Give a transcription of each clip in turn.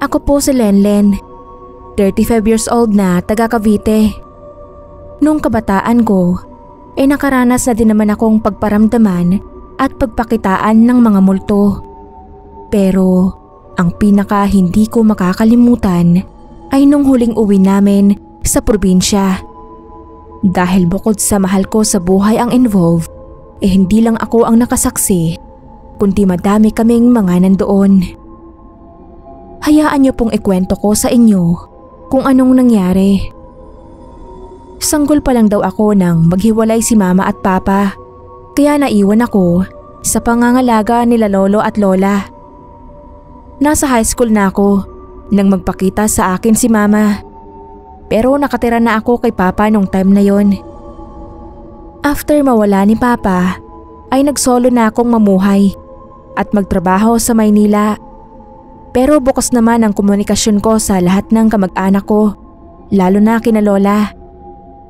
Ako po si Lenlen, 35 years old na, taga Cavite. Nung kabataan ko, nakaranas na din naman akong pagparamdaman at pagpakitaan ng mga multo. Pero ang pinaka hindi ko makakalimutan ay nung huling uwi namin sa probinsya. Dahil bukod sa mahal ko sa buhay ang involved, hindi lang ako ang nakasaksi, kundi madami kaming mga nandoon. Hayaan niyo pong ikwento ko sa inyo kung anong nangyari. Sanggol pa lang daw ako nang maghiwalay si mama at papa, kaya naiwan ako sa pangangalaga nila lolo at lola. Nasa high school na ako nang magpakita sa akin si mama, pero nakatira na ako kay papa nung time na yon. After mawala ni papa ay nagsolo na akong mamuhay at magtrabaho sa Maynila. Pero bukas naman ang komunikasyon ko sa lahat ng kamag-anak ko, lalo na kina lola.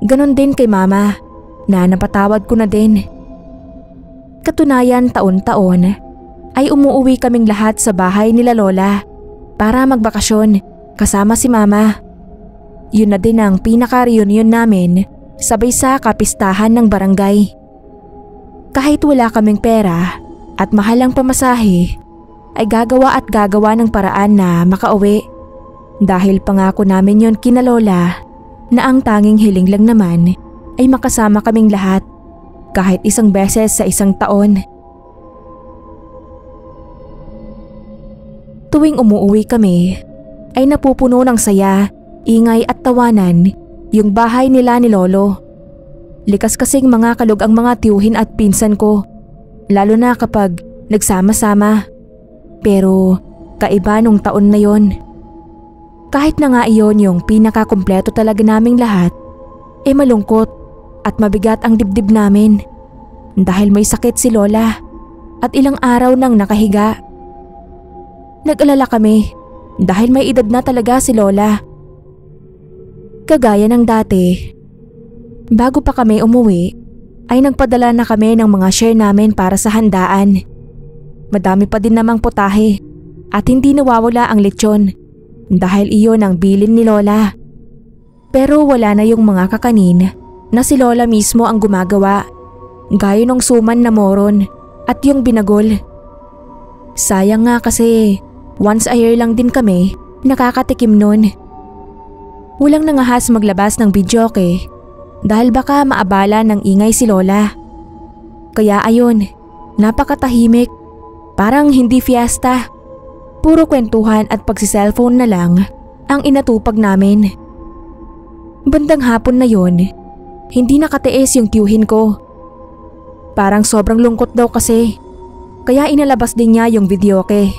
Ganon din kay mama na napatawad ko na din. Katunayan, taon-taon ay umuuwi kaming lahat sa bahay nila lola para magbakasyon kasama si mama. Yun na din ang pinaka-reunion namin sabay sa kapistahan ng barangay. Kahit wala kaming pera at mahal ang pamasahe, ay gagawa at gagawa ng paraan na makauwi. Dahil pangako namin yon kina lola na ang tanging hiling lang naman ay makasama kaming lahat kahit isang beses sa isang taon. Tuwing umuuwi kami ay napupuno ng saya, ingay at tawanan yung bahay nila ni lolo. Likas kasing mga kalog ang mga tiyuhin at pinsan ko, lalo na kapag nagsama-sama. Pero kaiba nung taon na yon. Kahit na nga iyon yung pinakakumpleto talaga naming lahat, malungkot at mabigat ang dibdib namin dahil may sakit si lola at ilang araw nang nakahiga. Nag-alala kami dahil may edad na talaga si lola. Kagaya ng dati, bago pa kami umuwi ay nagpadala na kami ng mga share namin para sa handaan. Madami pa din namang putahe at hindi nawawala ang lechon dahil iyon ang bilin ni lola. Pero wala na yung mga kakanin na si lola mismo ang gumagawa, gaya ng suman na moron at yung binagol. Sayang nga kasi once a year lang din kami nakakatikim nun. Walang nangahas maglabas ng videoke dahil baka maabala ng ingay si lola. Kaya ayun, napakatahimik. Parang hindi fiesta. Puro kwentuhan at pagsi-cellphone na lang ang inatupag namin. Bandang hapon na yon, hindi nakatiis yung tiyuhin ko. Parang sobrang lungkot daw kasi, kaya inalabas din niya yung videoke.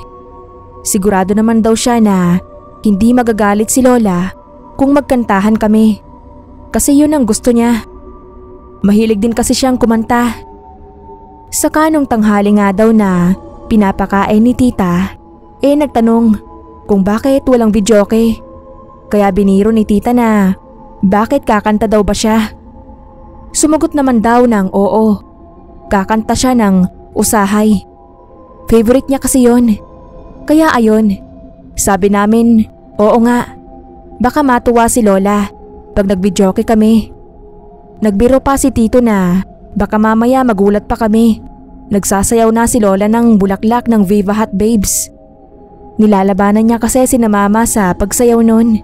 Sigurado naman daw siya na hindi magagalit si lola kung magkantahan kami, kasi yun ang gusto niya. Mahilig din kasi siyang kumanta. Saka nung tanghali nga daw na pinapakain ni tita, nagtanong kung bakit walang videoke. Kaya biniro ni tita na bakit kakanta daw ba siya. Sumagot naman daw ng oo. Kakanta siya ng Usahay. Favorite niya kasi yon. Kaya ayun, sabi namin oo nga, baka matuwa si lola pag nag-videoke kami. Nagbiro pa si tito na baka mamaya magulat pa kami. Nagsasayaw na si lola ng bulaklak ng Viva Hot Babes. Nilalabanan niya kasi si na mama sa pagsayaw nun.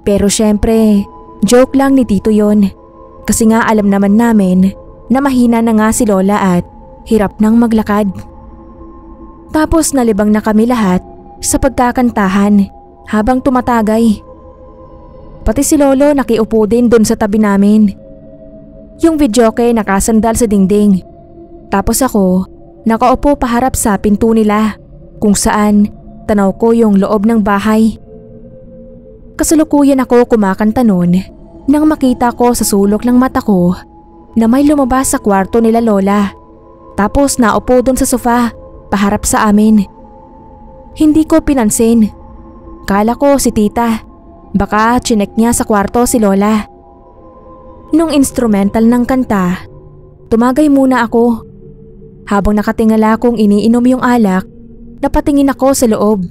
Pero syempre, joke lang ni tito yon. Kasi nga alam naman namin na mahina na nga si lola at hirap nang maglakad. Tapos nalibang na kami lahat sa pagkakantahan habang tumatagay. Pati si lolo nakiupo din dun sa tabi namin. Yung videoke nakasandal sa dingding. Tapos ako, nakaupo paharap sa pinto nila kung saan tanaw ko yung loob ng bahay. Kasalukuyan ako kumakanta noon nang makita ko sa sulok ng mata ko na may lumabas sa kwarto nila lola. Tapos naupo dun sa sofa paharap sa amin. Hindi ko pinansin. Kala ko si tita. Baka chinek niya sa kwarto si lola. Nung instrumental ng kanta, tumagay muna ako. Habang nakatingala kong iniinom yung alak, napatingin ako sa loob.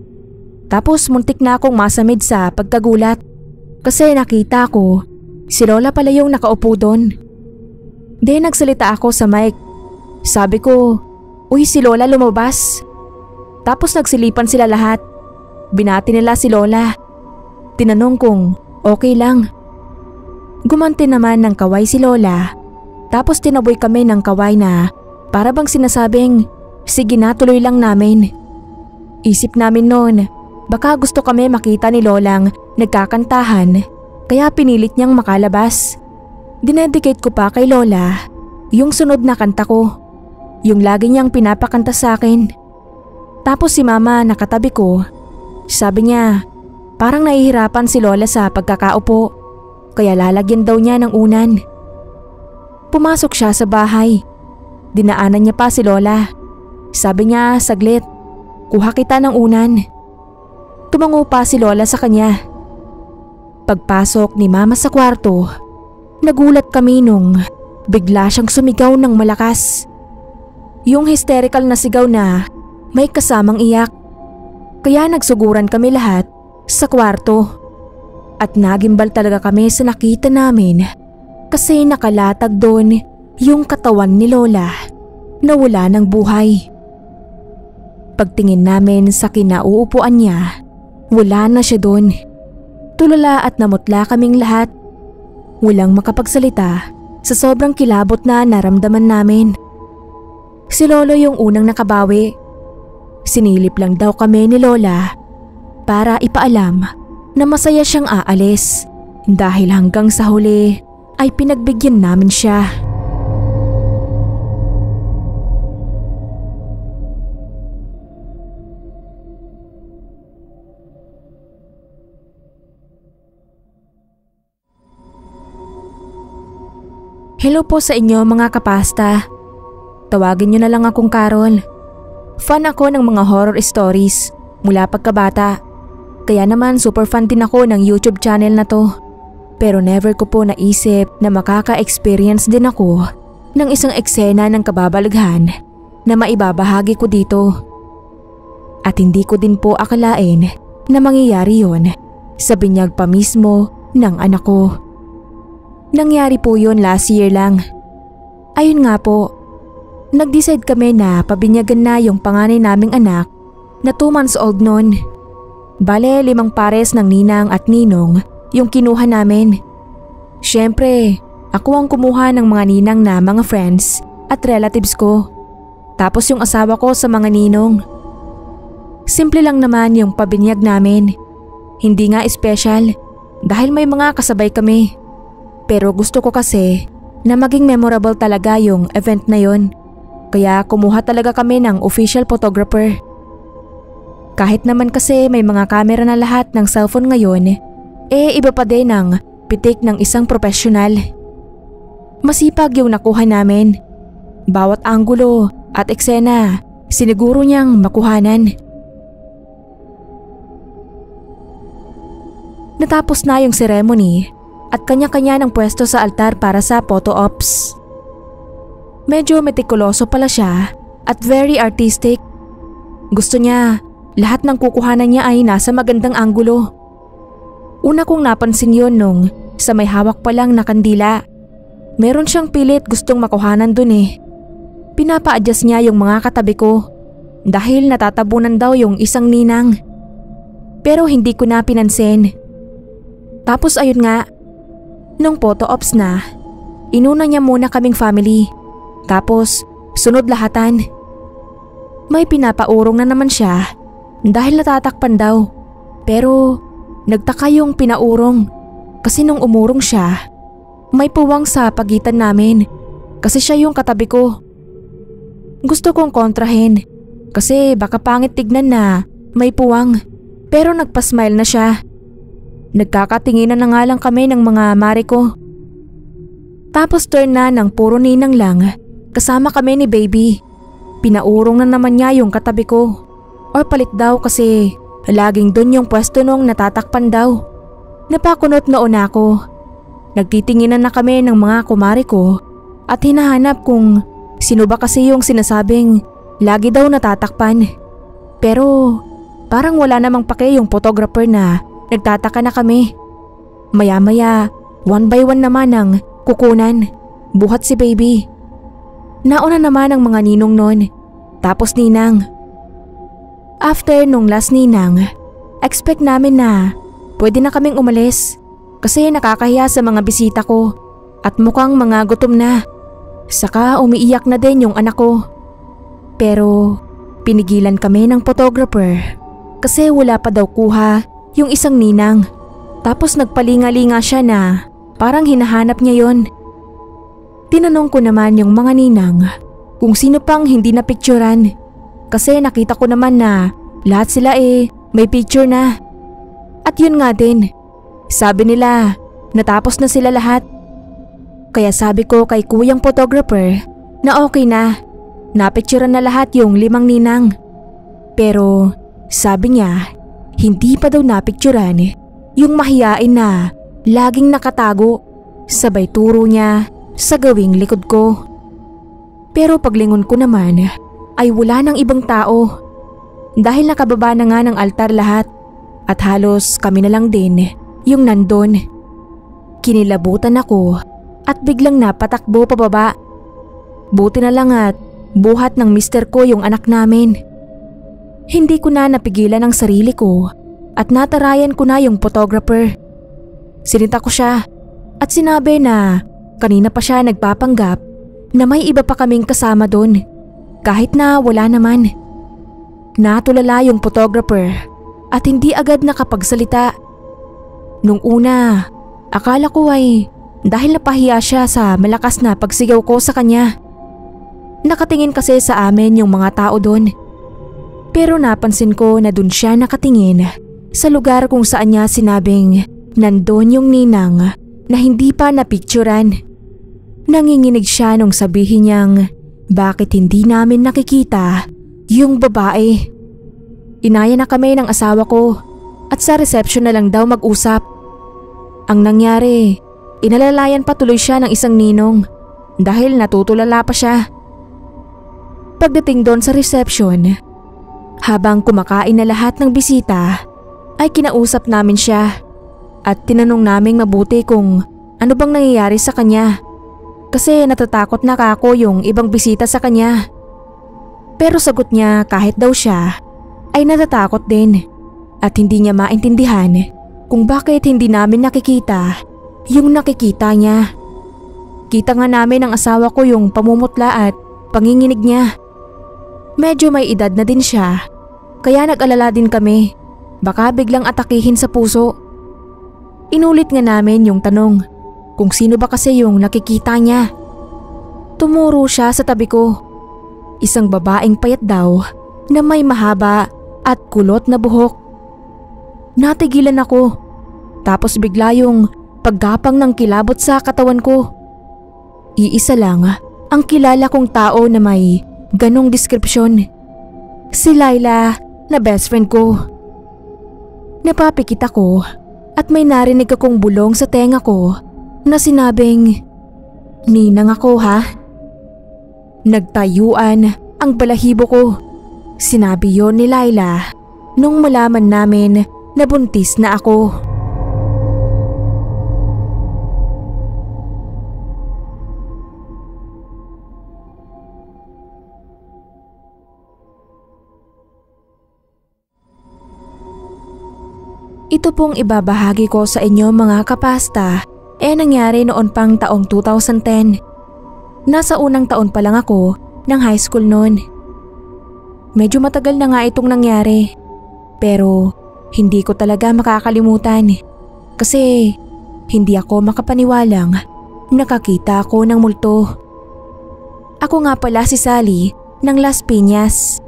Tapos muntik na akong masamid sa pagkagulat kasi nakita ko si Lola pala yung nakaupo doon. Then nagsalita ako sa mic. Sabi ko, "Uy, si Lola lumabas." Tapos nagsilipan sila lahat. Binati nila si Lola. Tinanong kung okay lang. Gumanti naman ng kaway si Lola. Tapos tinaboy kami ng kaway na para bang sinasabing, "Sige na, tuloy lang namin." Isip namin noon, baka gusto kami makita ni Lolang nagkakantahan kaya pinilit niyang makalabas. Dinedicate ko pa kay Lola yung sunod na kanta ko, yung lagi niyang pinapakanta sa akin. Tapos si Mama nakatabi ko, sabi niya parang nahihirapan si Lola sa pagkakaupo kaya lalagyan daw niya ng unan. Pumasok siya sa bahay. Dinaanan niya pa si Lola. Sabi niya, "Saglit, kuha kita ng unan." Tumango pa si Lola sa kanya. Pagpasok ni Mama sa kwarto, nagulat kami nung bigla siyang sumigaw ng malakas. Yung hysterical na sigaw na may kasamang iyak. Kaya nagsuguran kami lahat sa kwarto. At nagimbal talaga kami sa nakita namin kasi nakalatag doon yung katawan ni Lola na wala ng buhay. Pagtingin namin sa kinauupuan niya, wala na siya doon. Tulala at namutla kaming lahat. Walang makapagsalita sa sobrang kilabot na naramdaman namin. Si Lolo yung unang nakabawi. Sinilip lang daw kami ni Lola para ipaalam na masaya siyang aalis dahil hanggang sa huli ay pinagbigyan namin siya. Hello po sa inyo mga kapasta. Tawagin niyo na lang akong Carol. Fan ako ng mga horror stories mula pagkabata. Kaya naman super fan din ako ng YouTube channel na to. Pero never ko po naisip na makaka-experience din ako ng isang eksena ng kababalaghan na maibabahagi ko dito. At hindi ko din po akalain na mangyayari yon sa binyag pa mismo ng anak ko. Nangyari po yun last year lang. Ayun nga po, nag-decide kami na pabinyagan na yung panganay naming anak na 2 months old noon. Bale, 5 pares ng ninang at ninong yung kinuha namin. Siyempre, ako ang kumuha ng mga ninang na mga friends at relatives ko. Tapos yung asawa ko sa mga ninong. Simple lang naman yung pabinyag namin. Hindi nga special dahil may mga kasabay kami. Pero gusto ko kasi na maging memorable talaga yung event na yon. Kaya kumuha talaga kami ng official photographer. Kahit naman kasi may mga camera na lahat ng cellphone ngayon, iba pa din ang pitik ng isang profesional. Masipag yung nakuha namin. Bawat anggulo at eksena, siniguro niyang makuhanan. Natapos na yung ceremony at kanya-kanya ng pwesto sa altar para sa photo ops. Medyo metikuloso pala siya at very artistic. Gusto niya lahat ng kukuhanan niya ay nasa magandang anggulo. Una kong napansin yon nung sa may hawak pa lang na kandila. Meron siyang pilit gustong makuhanan dun eh. Pinapa-adjust niya yung mga katabi ko dahil natatabunan daw yung isang ninang. Pero hindi ko na pinansin. Tapos ayun nga, nung photo ops na, inuna niya muna kaming family. Tapos sunod lahatan. May pinapaurong na naman siya dahil natatakpan daw. Pero nagtaka yung pinaurong kasi nung umurong siya, may puwang sa pagitan namin kasi siya yung katabi ko. Gusto kong kontrahin kasi baka pangit tignan na may puwang, pero nagpa-smile na siya. Nagkakatinginan na nga lang kami ng mga mare ko. Tapos turn na ng puro ninang lang kasama kami ni baby. Pinaurong na naman niya yung katabi ko. Or palit daw kasi laging dun yung pwesto nung natatakpan daw. Napakunot noon ako. Nagtitinginan na kami ng mga kumare ko at hinahanap kung sino ba kasi yung sinasabing lagi daw natatakpan. Pero Parang wala namang pake yung photographer na nagtataka na kami. Maya-maya, one by one naman ang kukunan. Buhat si baby. Nauna naman ang mga ninong nun. Tapos ninang. After nung last ninang, expect namin na pwede na kaming umalis. Kasi nakakahiya sa mga bisita ko. At mukhang mga gutom na. Saka umiiyak na din yung anak ko. Pero pinigilan kami ng photographer kasi wala pa daw kuha yung isang ninang. Tapos nagpalinga-linga siya na parang hinahanap niya yon. Tinanong ko naman yung mga ninang kung sino pang hindi na picturean kasi nakita ko naman na lahat sila may picture na. At yun nga din, sabi nila natapos na sila lahat. Kaya sabi ko kay kuyang photographer na okay na, napicturean na lahat yung 5 ninang. Pero sabi niya hindi pa daw napicturean yung mahiyain na laging nakatago. Sabay turo niya sa gawing likod ko. Pero paglingon ko naman ay wala nang ibang tao dahil nakababa na nga ng altar lahat at halos kami na lang din yung nandun. Kinilabutan ako at biglang napatakbo pababa. Buti na lang at buhat ng mister ko yung anak namin. Hindi ko na napigilan ang sarili ko at natarayan ko na yung photographer. Sinita ko siya at sinabi na kanina pa siya nagpapanggap na may iba pa kaming kasama doon kahit na wala naman. Natulala yung photographer at hindi agad nakapagsalita. Nung una, akala ko ay dahil napahiya siya sa malakas na pagsigaw ko sa kanya. Nakatingin kasi sa amin yung mga tao doon. Pero napansin ko na dun siya nakatingin sa lugar kung saan niya sinabing nandun yung ninang na hindi pa napicturean. Nanginginig siya nung sabihin niyang bakit hindi namin nakikita yung babae. Inaya na kami ng asawa ko at sa reception na lang daw mag-usap. Ang nangyari, inalalayan pa tuloy siya ng isang ninong dahil natutulala pa siya. Pagdating doon sa reception, habang kumakain na lahat ng bisita, ay kinausap namin siya at tinanong naming mabuti kung ano bang nangyayari sa kanya kasi natatakot na kako yung ibang bisita sa kanya. Pero sagot niya kahit daw siya ay natatakot din at hindi niya maintindihan kung bakit hindi namin nakikita yung nakikita niya. Kita nga namin ng asawa ko yung pamumutla at panginginig niya. Medyo may edad na din siya, kaya nag-alala din kami, baka biglang atakihin sa puso. Inulit nga namin yung tanong kung sino ba kasi yung nakikita niya. Tumuro siya sa tabi ko. Isang babaeng payat daw na may mahaba at kulot na buhok. Natigilan ako, tapos bigla yung paggapang ng kilabot sa katawan ko. Iisa lang ang kilala kong tao na may ganong deskripsyon. Si Laila na best friend ko. Napapikit ako at may narinig akong bulong sa tenga ko na sinabing, "Ninang ako ha?" Nagtayuan ang balahibo ko. Sinabi yon ni Laila nung malaman namin na buntis na ako. Ito pong ibabahagi ko sa inyo mga kapasta nangyari noon pang taong 2010. Nasa unang taon pa lang ako ng high school noon. Medyo matagal na nga itong nangyari pero hindi ko talaga makakalimutan kasi hindi ako makapaniwalang nakakita ako ng multo. Ako nga pala si Sally ng Las Piñas.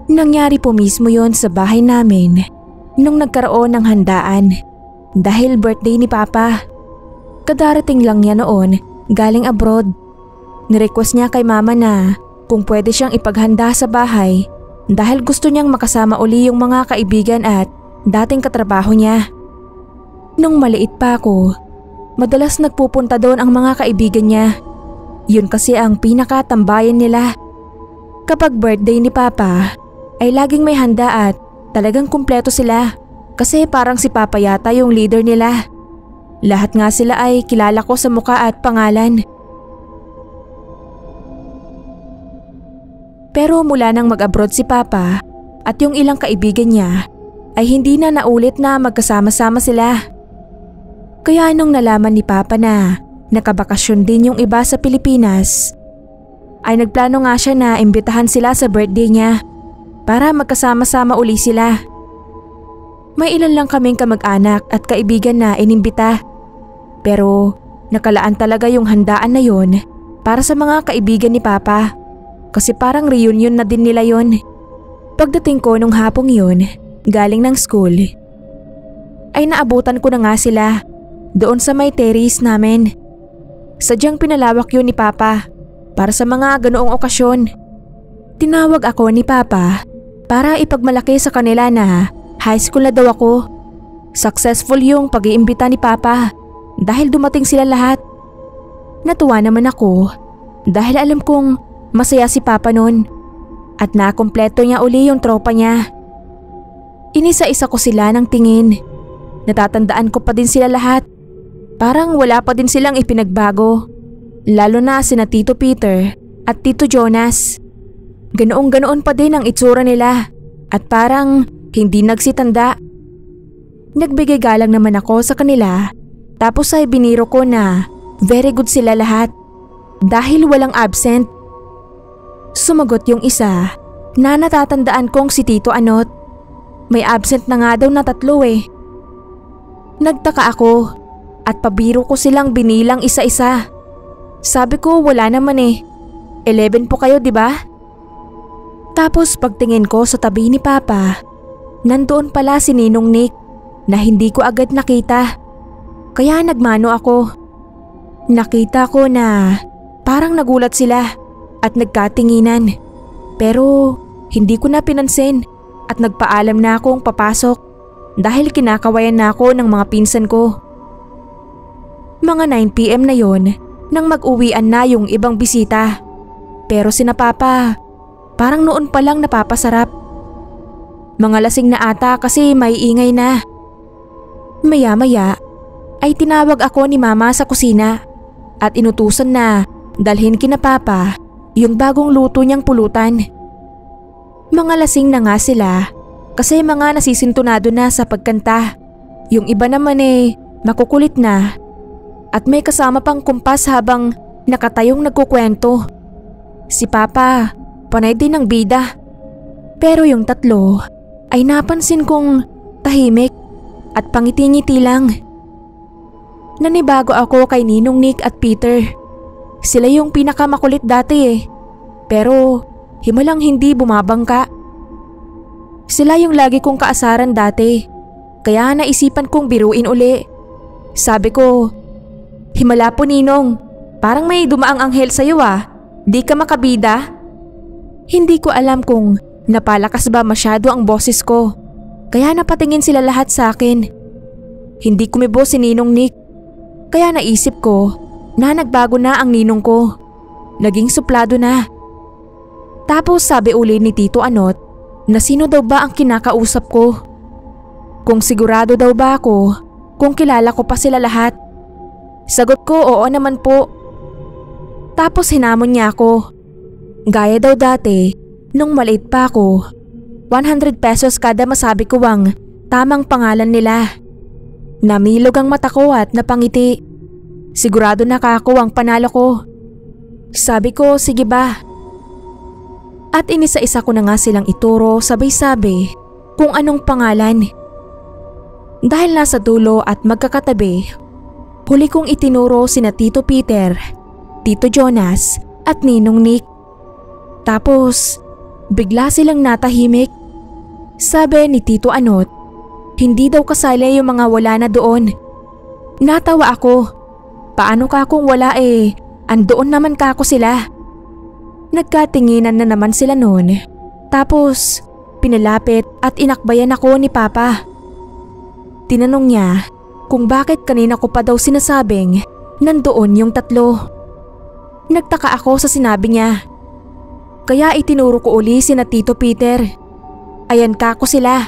Nangyari po mismo yon sa bahay namin nung nagkaroon ng handaan dahil birthday ni Papa. Kadarating lang niya noon galing abroad. Nirequest niya kay Mama na kung pwede siyang ipaghanda sa bahay dahil gusto niyang makasama uli yung mga kaibigan at dating katrabaho niya. Nung maliit pa ako, madalas nagpupunta doon ang mga kaibigan niya. Yun kasi ang pinakatambayan nila. Kapag birthday ni Papa ay laging may handa at Talagang kumpleto sila kasi parang si Papa yata yung leader nila. Lahat nga sila ay kilala ko sa muka at pangalan. Pero mula nang mag-abroad si Papa at yung ilang kaibigan niya ay hindi na naulit na magkasama-sama sila. Kaya nung nalaman ni Papa na nakabakasyon din yung iba sa Pilipinas, ay nagplano nga siya na imbitahan sila sa birthday niya para magkasama-sama uli sila. May ilan lang kaming kamag-anak at kaibigan na inimbita. Pero nakalaan talaga yung handaan na yon para sa mga kaibigan ni Papa kasi parang reunion na din nila yon. Pagdating ko nung hapong yun, galing ng school, ay naabutan ko na nga sila doon sa may terrace namin. Sadyang pinalawak yun ni Papa para sa mga ganoong okasyon. Tinawag ako ni Papa para ipagmalaki sa kanila na high school na daw ako. Successful yung pag-iimbita ni Papa dahil dumating sila lahat. Natuwa naman ako dahil alam kong masaya si Papa noon at nakumpleto niya uli yung tropa niya. Inisa-isa ko sila ng tingin. Natatandaan ko pa din sila lahat. Parang wala pa din silang ipinagbago. Lalo na sina Tito Peter at Tito Jonas. Ganoong-ganoon pa din ang itsura nila at parang hindi nagsitanda. Nagbigay galang naman ako sa kanila tapos ay biniro ko na very good sila lahat dahil walang absent. Sumagot yung isa na natatandaan kong si Tito Anot. May absent na nga daw na 3 eh. Nagtaka ako at pabiro ko silang binilang isa-isa. Sabi ko wala naman eh. 11 po kayo, di ba? Tapos pagtingin ko sa tabi ni Papa, nandoon pala si Ninong Nick na hindi ko agad nakita. Kaya nagmano ako. Nakita ko na parang nagulat sila at nagkatinginan. Pero hindi ko na pinansin at nagpaalam na akong papasok dahil kinakawayan na ako ng mga pinsan ko. Mga 9 PM na yon nang mag-uwian na yung ibang bisita. Pero sina Papa parang noon pa lang napapasarap. Mga lasing na ata kasi may ingay na. Maya-maya ay tinawag ako ni Mama sa kusina at inutusan na dalhin kina Papa yung bagong luto niyang pulutan. Mga lasing na nga sila kasi mga nasisintunado na sa pagkanta. Yung iba naman makukulit na at may kasama pang kumpas habang nakatayong nagkukwento. Si Papa panay din ng bida. Pero yung 3 ay napansin kong tahimik at pangiti-ngiti lang. Nanibago ako kay Ninong Nick at Peter. Sila yung pinakamakulit dati pero himalang hindi bumabangka. Sila yung lagi kong kaasaran dati kaya naisipan kong biruin uli. Sabi ko, "Himala po Ninong, parang may dumaang anghel sa'yo di ka makabida?" Hindi ko alam kung napalakas ba masyado ang boses ko kaya napatingin sila lahat sa akin. Hindi kumibo si Ninong Nick kaya naisip ko na nagbago na ang ninong ko. Naging suplado na. Tapos sabi uli ni Tito Anot na sino daw ba ang kinakausap ko. Kung sigurado daw ba ako kung kilala ko pa sila lahat. Sagot ko oo naman po. Tapos hinamon niya ako. Gaya daw dati, nung maliit pa ako, 100 pesos kada masabi ko ang tamang pangalan nila. Namilog ang mata ko at napangiti. Sigurado na ako ang panalo ko. Sabi ko, sige ba? At inisa-isa ko na nga silang ituro sabay-sabi kung anong pangalan. Dahil nasa dulo at magkakatabi, huli kong itinuro sina Tito Peter, Tito Jonas at Ninong Nick. Tapos, bigla silang natahimik. Sabi ni Tito Anot, hindi daw kasali yung mga wala na doon. Natawa ako. Paano ka kung wala andoon naman ka ako sila. Nagkatinginan na naman sila noon. Tapos, pinalapit at inakbayan ako ni Papa. Tinanong niya kung bakit kanina ko pa daw sinasabing nandoon yung 3. Nagtaka ako sa sinabi niya. Kaya itinuro ko uli sina Tito Peter. Ayan ka ko sila.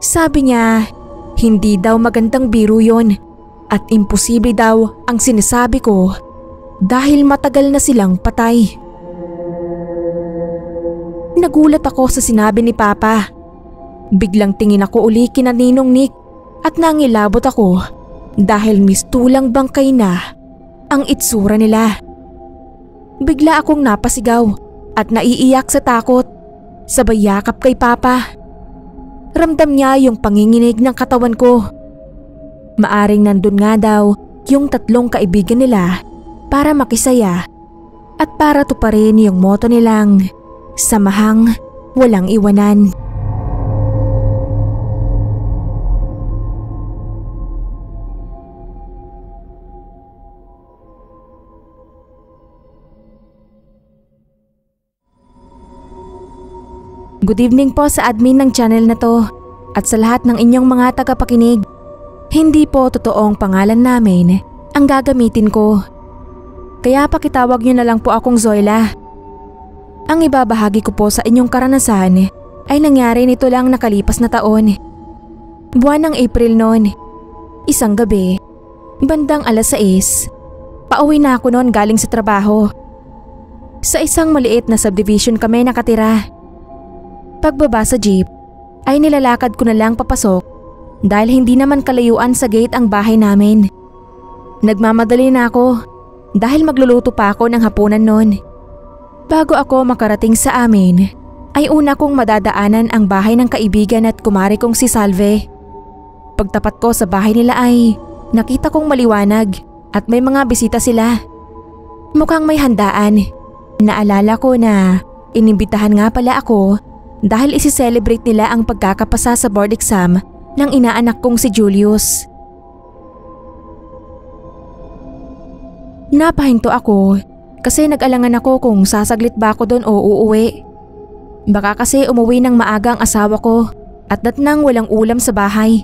Sabi niya, hindi daw magandang biro yon at imposible daw ang sinasabi ko dahil matagal na silang patay. Nagulat ako sa sinabi ni Papa. Biglang tingin ako uli kina Ninong Nick at nangilabot ako dahil mistulang bangkay na ang itsura nila. Bigla akong napasigaw at naiiyak sa takot, sabay yakap kay Papa. Ramdam niya yung panginginig ng katawan ko. Maaring nandun nga daw yung 3 kaibigan nila para makisaya at para tuparin yung motto nilang samahang walang iwanan. Good evening po sa admin ng channel na to at sa lahat ng inyong mga tagapakinig. Hindi po totoong pangalan namin ang gagamitin ko. Kaya pakitawag nyo na lang po akong Zoila. Ang ibabahagi ko po sa inyong karanasan ay nangyari nito lang nakalipas na taon. Buwan ng April noon. Isang gabi, bandang alas 6, pauwi na ako noon galing sa trabaho. Sa isang maliit na subdivision kami nakatira. Pagbaba sa jeep, ay nilalakad ko na lang papasok dahil hindi naman kalayuan sa gate ang bahay namin. Nagmamadali na ako dahil magluluto pa ako ng hapunan noon. Bago ako makarating sa amin, ay una kong madadaanan ang bahay ng kaibigan at kumari kong si Salve. Pagtapat ko sa bahay nila ay nakita kong maliwanag at may mga bisita sila. Mukhang may handaan. Naalala ko na inimbitahan nga pala ako dahil isi-celebrate nila ang pagkakapasa sa board exam ng inaanak kong si Julius. Napahinto ako kasi nag-alangan ako kung sasaglit ba ako doon o uuwi. Baka kasi umuwi ng maaga ang asawa ko at datnang walang ulam sa bahay.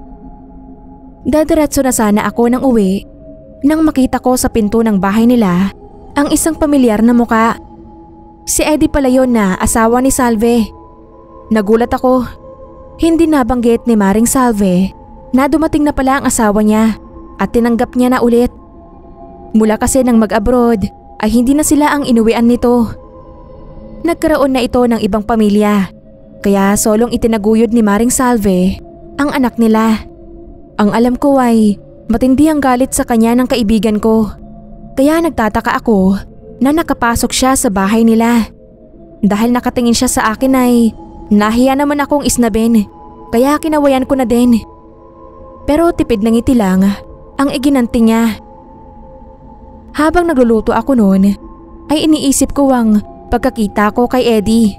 Dadiretso na sana ako ng uwi nang makita ko sa pinto ng bahay nila ang isang pamilyar na muka. Si Eddie pala yun na asawa ni Salve. Nagulat ako. Hindi nabanggit ni Maring Salve na dumating na pala ang asawa niya at tinanggap niya na ulit. Mula kasi nang mag-abroad ay hindi na sila ang inuwian nito. Nagkaroon na ito ng ibang pamilya kaya solong itinaguyod ni Maring Salve ang anak nila. Ang alam ko ay matindi ang galit sa kanya ng kaibigan ko. Kaya nagtataka ako na nakapasok siya sa bahay nila. Dahil nakatingin siya sa akin ay nahiya naman akong isnabin, kaya kinawayan ko na din. Pero tipid ng ngiti lang ang iginanti niya. Habang nagluluto ako noon, ay iniisip ko ang pagkakita ko kay Eddie.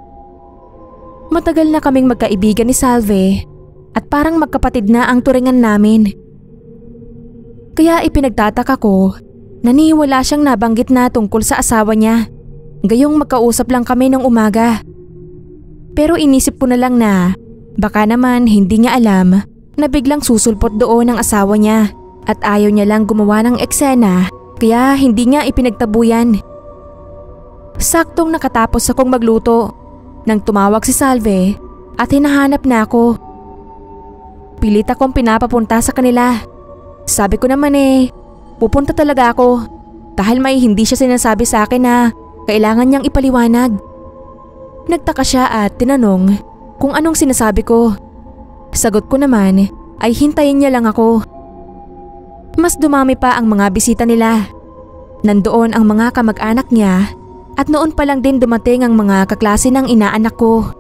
Matagal na kaming magkaibigan ni Salve at parang magkapatid na ang turingan namin. Kaya ipinagtataka ko na wala siyang nabanggit na tungkol sa asawa niya, gayong magkausap lang kami ng umaga. Pero inisip ko na lang na baka naman hindi niya alam na biglang susulpot doon ang asawa niya at ayaw niya lang gumawa ng eksena kaya hindi niya ipinagtabuyan. Saktong nakatapos akong magluto nang tumawag si Salve at hinahanap na ako. Pilit akong pinapapunta sa kanila. Sabi ko naman pupunta talaga ako dahil may hindi siya sinasabi sa akin na kailangan niyang ipaliwanag. Nagtaka siya at tinanong kung anong sinasabi ko. Sagot ko naman ay hintayin niya lang ako. Mas dumami pa ang mga bisita nila. Nandoon ang mga kamag-anak niya at noon pa lang din dumating ang mga kaklase ng inaanak ko.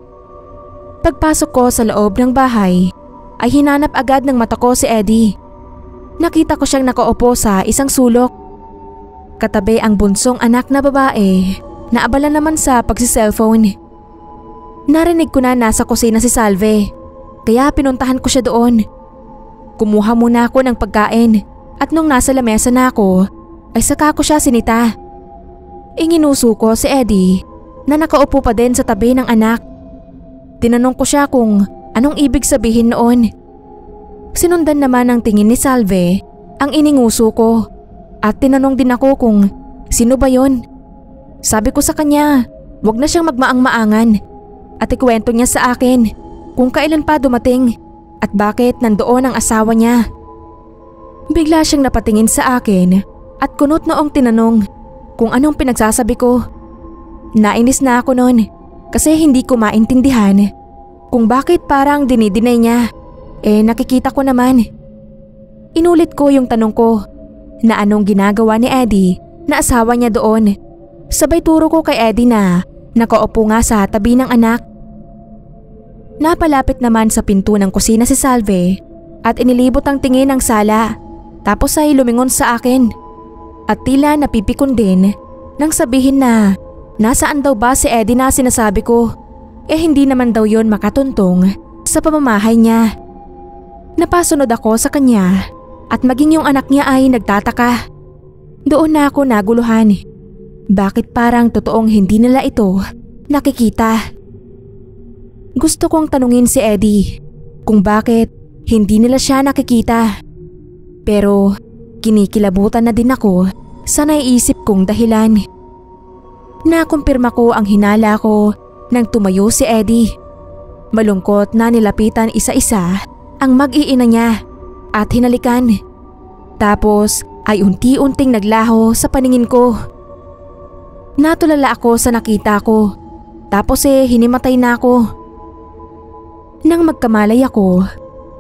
Pagpasok ko sa loob ng bahay ay hinanap agad ng mata ko si Eddie. Nakita ko siyang nakaupo sa isang sulok. Katabi ang bunsong anak na babae na abala naman sa pagsi-cellphone. Narinig ko na nasa kusina si Salve kaya pinuntahan ko siya doon. Kumuha muna ako ng pagkain at nung nasa lamesa na ako ay saka ko siya sinita. Inginuso ko si Eddie na nakaupo pa din sa tabi ng anak. Tinanong ko siya kung anong ibig sabihin noon. Sinundan naman ng tingin ni Salve ang ininguso ko at tinanong din ako kung sino ba yon. Sabi ko sa kanya, wag na siyang magmaang-maangan at ikwento niya sa akin kung kailan pa dumating at at bakit nandoon ang asawa niya. Bigla siyang napatingin sa akin at kunot noong tinanong kung anong pinagsasabi ko. Nainis na ako noon kasi hindi ko maintindihan kung bakit parang dinidinay niya. Nakikita ko naman. Inulit ko yung tanong ko na anong ginagawa ni Eddie na asawa niya doon. Sabay turo ko kay Eddie na nakaupo nga sa tabi ng anak. Napalapit naman sa pinto ng kusina si Salve at inilibot ang tingin ng sala, tapos ay lumingon sa akin at tila napipikon din nang sabihin na nasaan daw ba si Eddie na sinasabi ko. Hindi naman daw yon makatuntong sa pamamahay niya. Napasunod ako sa kanya at maging yung anak niya ay nagtataka. Doon na ako naguluhan. Bakit parang totoong hindi nila ito nakikita? Gusto kong tanungin si Eddie kung bakit hindi nila siya nakikita. Pero kinikilabutan na din ako sa naiisip kong dahilan. Nakumpirma ko ang hinala ko nang tumayo si Eddie. Malungkot na nilapitan isa-isa ang mag-iina niya at hinalikan. Tapos ay unti-unting naglaho sa paningin ko. Natulala ako sa nakita ko. Tapos hinimatay na ako. Nang magkamalay ako,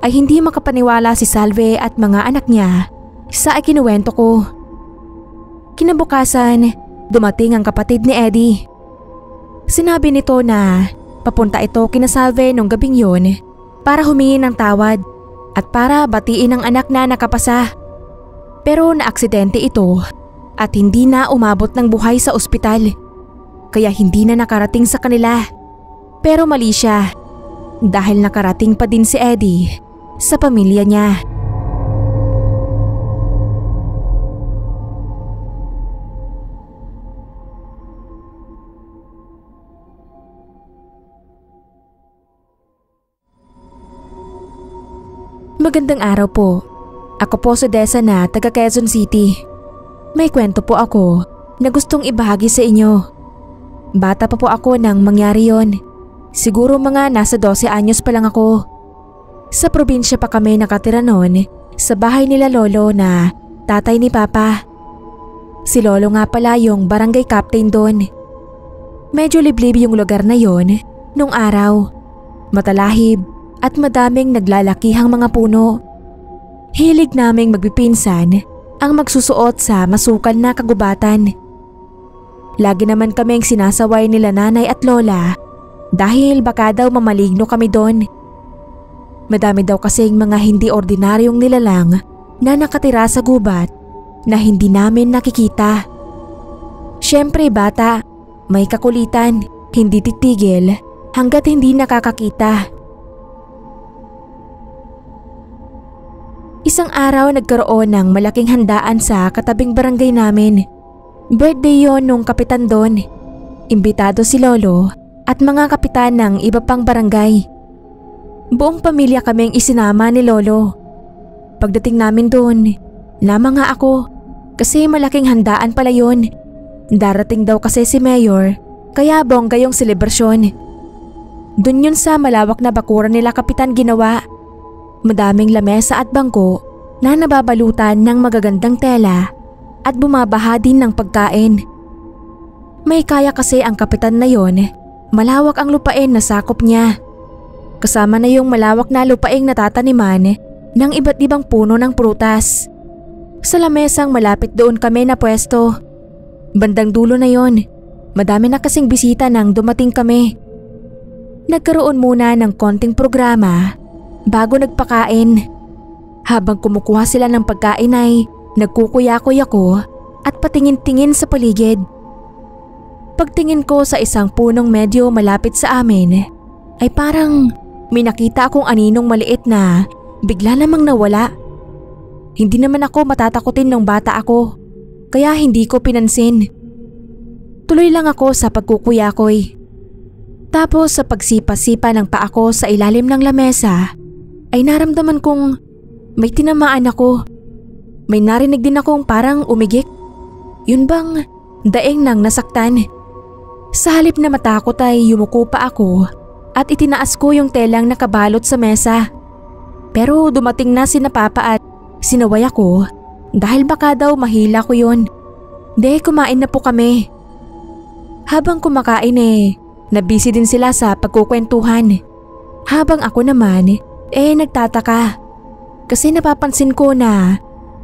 ay hindi makapaniwala si Salve at mga anak niya sa ikinuwento ko. Kinabukasan, dumating ang kapatid ni Eddie. Sinabi nito na papunta ito kina Salve nung gabing yun para humingi ng tawad at para batiin ang anak na nakapasa. Pero naaksidente ito at hindi na umabot ng buhay sa ospital. Kaya hindi na nakarating sa kanila. Pero mali siya. Dahil nakarating pa din si Eddie sa pamilya niya. Magandang araw po. Ako po si Desa na taga Quezon City. May kwento po ako na gustong ibahagi sa inyo. Bata pa po ako nang mangyari yon. Siguro mga nasa 12 anyos pa lang ako. Sa probinsya pa kami nakatira noon sa bahay nila lolo na tatay ni Papa. Si lolo nga pala yung barangay captain doon. Medyo liblib yung lugar na yon nung araw. Matalahib at madaming naglalakihang mga puno. Hilig naming magpipinsan ang magsusuot sa masukal na kagubatan. Lagi naman kaming sinasaway nila nanay at lola dahil baka daw mamaligno kami doon. Madami daw kasing mga hindi ordinaryong nilalang na nakatira sa gubat na hindi namin nakikita. Siyempre bata, may kakulitan, hindi titigil hanggat hindi nakakakita. Isang araw nagkaroon ng malaking handaan sa katabing barangay namin. Birthday yon nung kapitan doon. Imbitado si lolo at mga kapitan ng iba pang barangay. Buong pamilya kaming isinama ni lolo. Pagdating namin doon, namanga ako kasi malaking handaan pala yun. Darating daw kasi si Mayor kaya bongga yung selebrasyon. Doon yun sa malawak na bakuran nila kapitan ginawa. Madaming lamesa at bangko na nababalutan ng magagandang tela at bumabaha din ng pagkain. May kaya kasi ang kapitan na yon. Malawak ang lupain na sakop niya. Kasama na yung malawak na lupaing natataniman ng iba't ibang puno ng prutas. Sa lamesang malapit doon kami na pwesto. Bandang dulo na yon. Madami na kasing bisita nang dumating kami. Nagkaroon muna ng konting programa bago nagpakain. Habang kumukuha sila ng pagkain ay nagkukuyakoy ako at patingin-tingin sa paligid. Pagtingin ko sa isang punong medyo malapit sa amin ay parang may nakita akong aninong maliit na bigla namang nawala. Hindi naman ako matatakutin nung bata ako kaya hindi ko pinansin. Tuloy lang ako sa pagkukuyakoy. Tapos sa pagsipa-sipa ng paa ko sa ilalim ng lamesa ay naramdaman kong may tinamaan ako. May narinig din akong parang umigik. Yun bang daing nang nasaktan? Sa halip na matakot ay yumuko pa ako at itinaas ko yung telang nakabalot sa mesa. Pero dumating na sina Papa at sinaway ako dahil baka daw mahila ko yun. Kumain na po kami. Habang kumakain nabisi din sila sa pagkukwentuhan. Habang ako naman nagtataka. Kasi napapansin ko na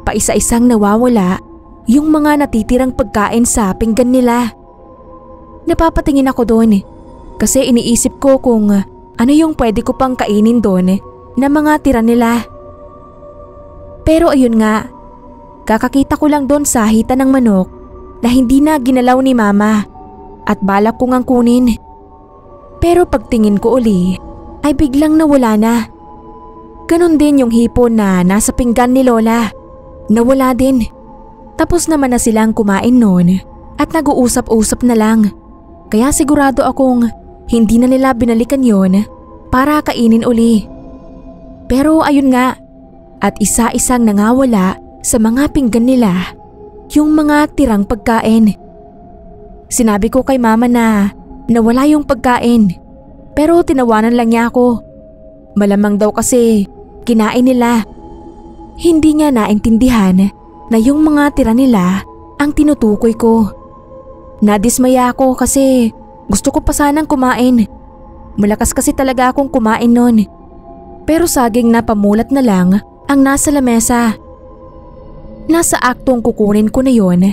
paisa-isang nawawala yung mga natitirang pagkain sa pinggan nila. Napapatingin ako doon kasi iniisip ko kung ano yung pwede ko pang kainin doon na mga tira nila. Pero ayun nga, kakakita ko lang doon sa hita ng manok na hindi na ginalaw ni Mama at balak ko ngang kunin. Pero pagtingin ko uli ay biglang nawala na. Ganon din yung hipon na nasa pinggan ni Lola. Nawala din. Tapos naman na silang kumain noon at nag-uusap-usap na lang. Kaya sigurado akong hindi na nila binalikan yon para kainin uli. Pero ayun nga, at isa-isang nangawala sa mga pinggan nila yung mga tirang pagkain. Sinabi ko kay Mama na nawala yung pagkain pero tinawanan lang niya ako. Malamang daw kasi kinain nila. Hindi niya naintindihan na yung mga tira nila ang tinutukoy ko. Nadismaya ako kasi gusto ko pa sanang kumain. Malakas kasi talaga akong kumain noon. Pero saging na pamulat na lang ang nasa lamesa. Nasa aktong kukunin ko na yon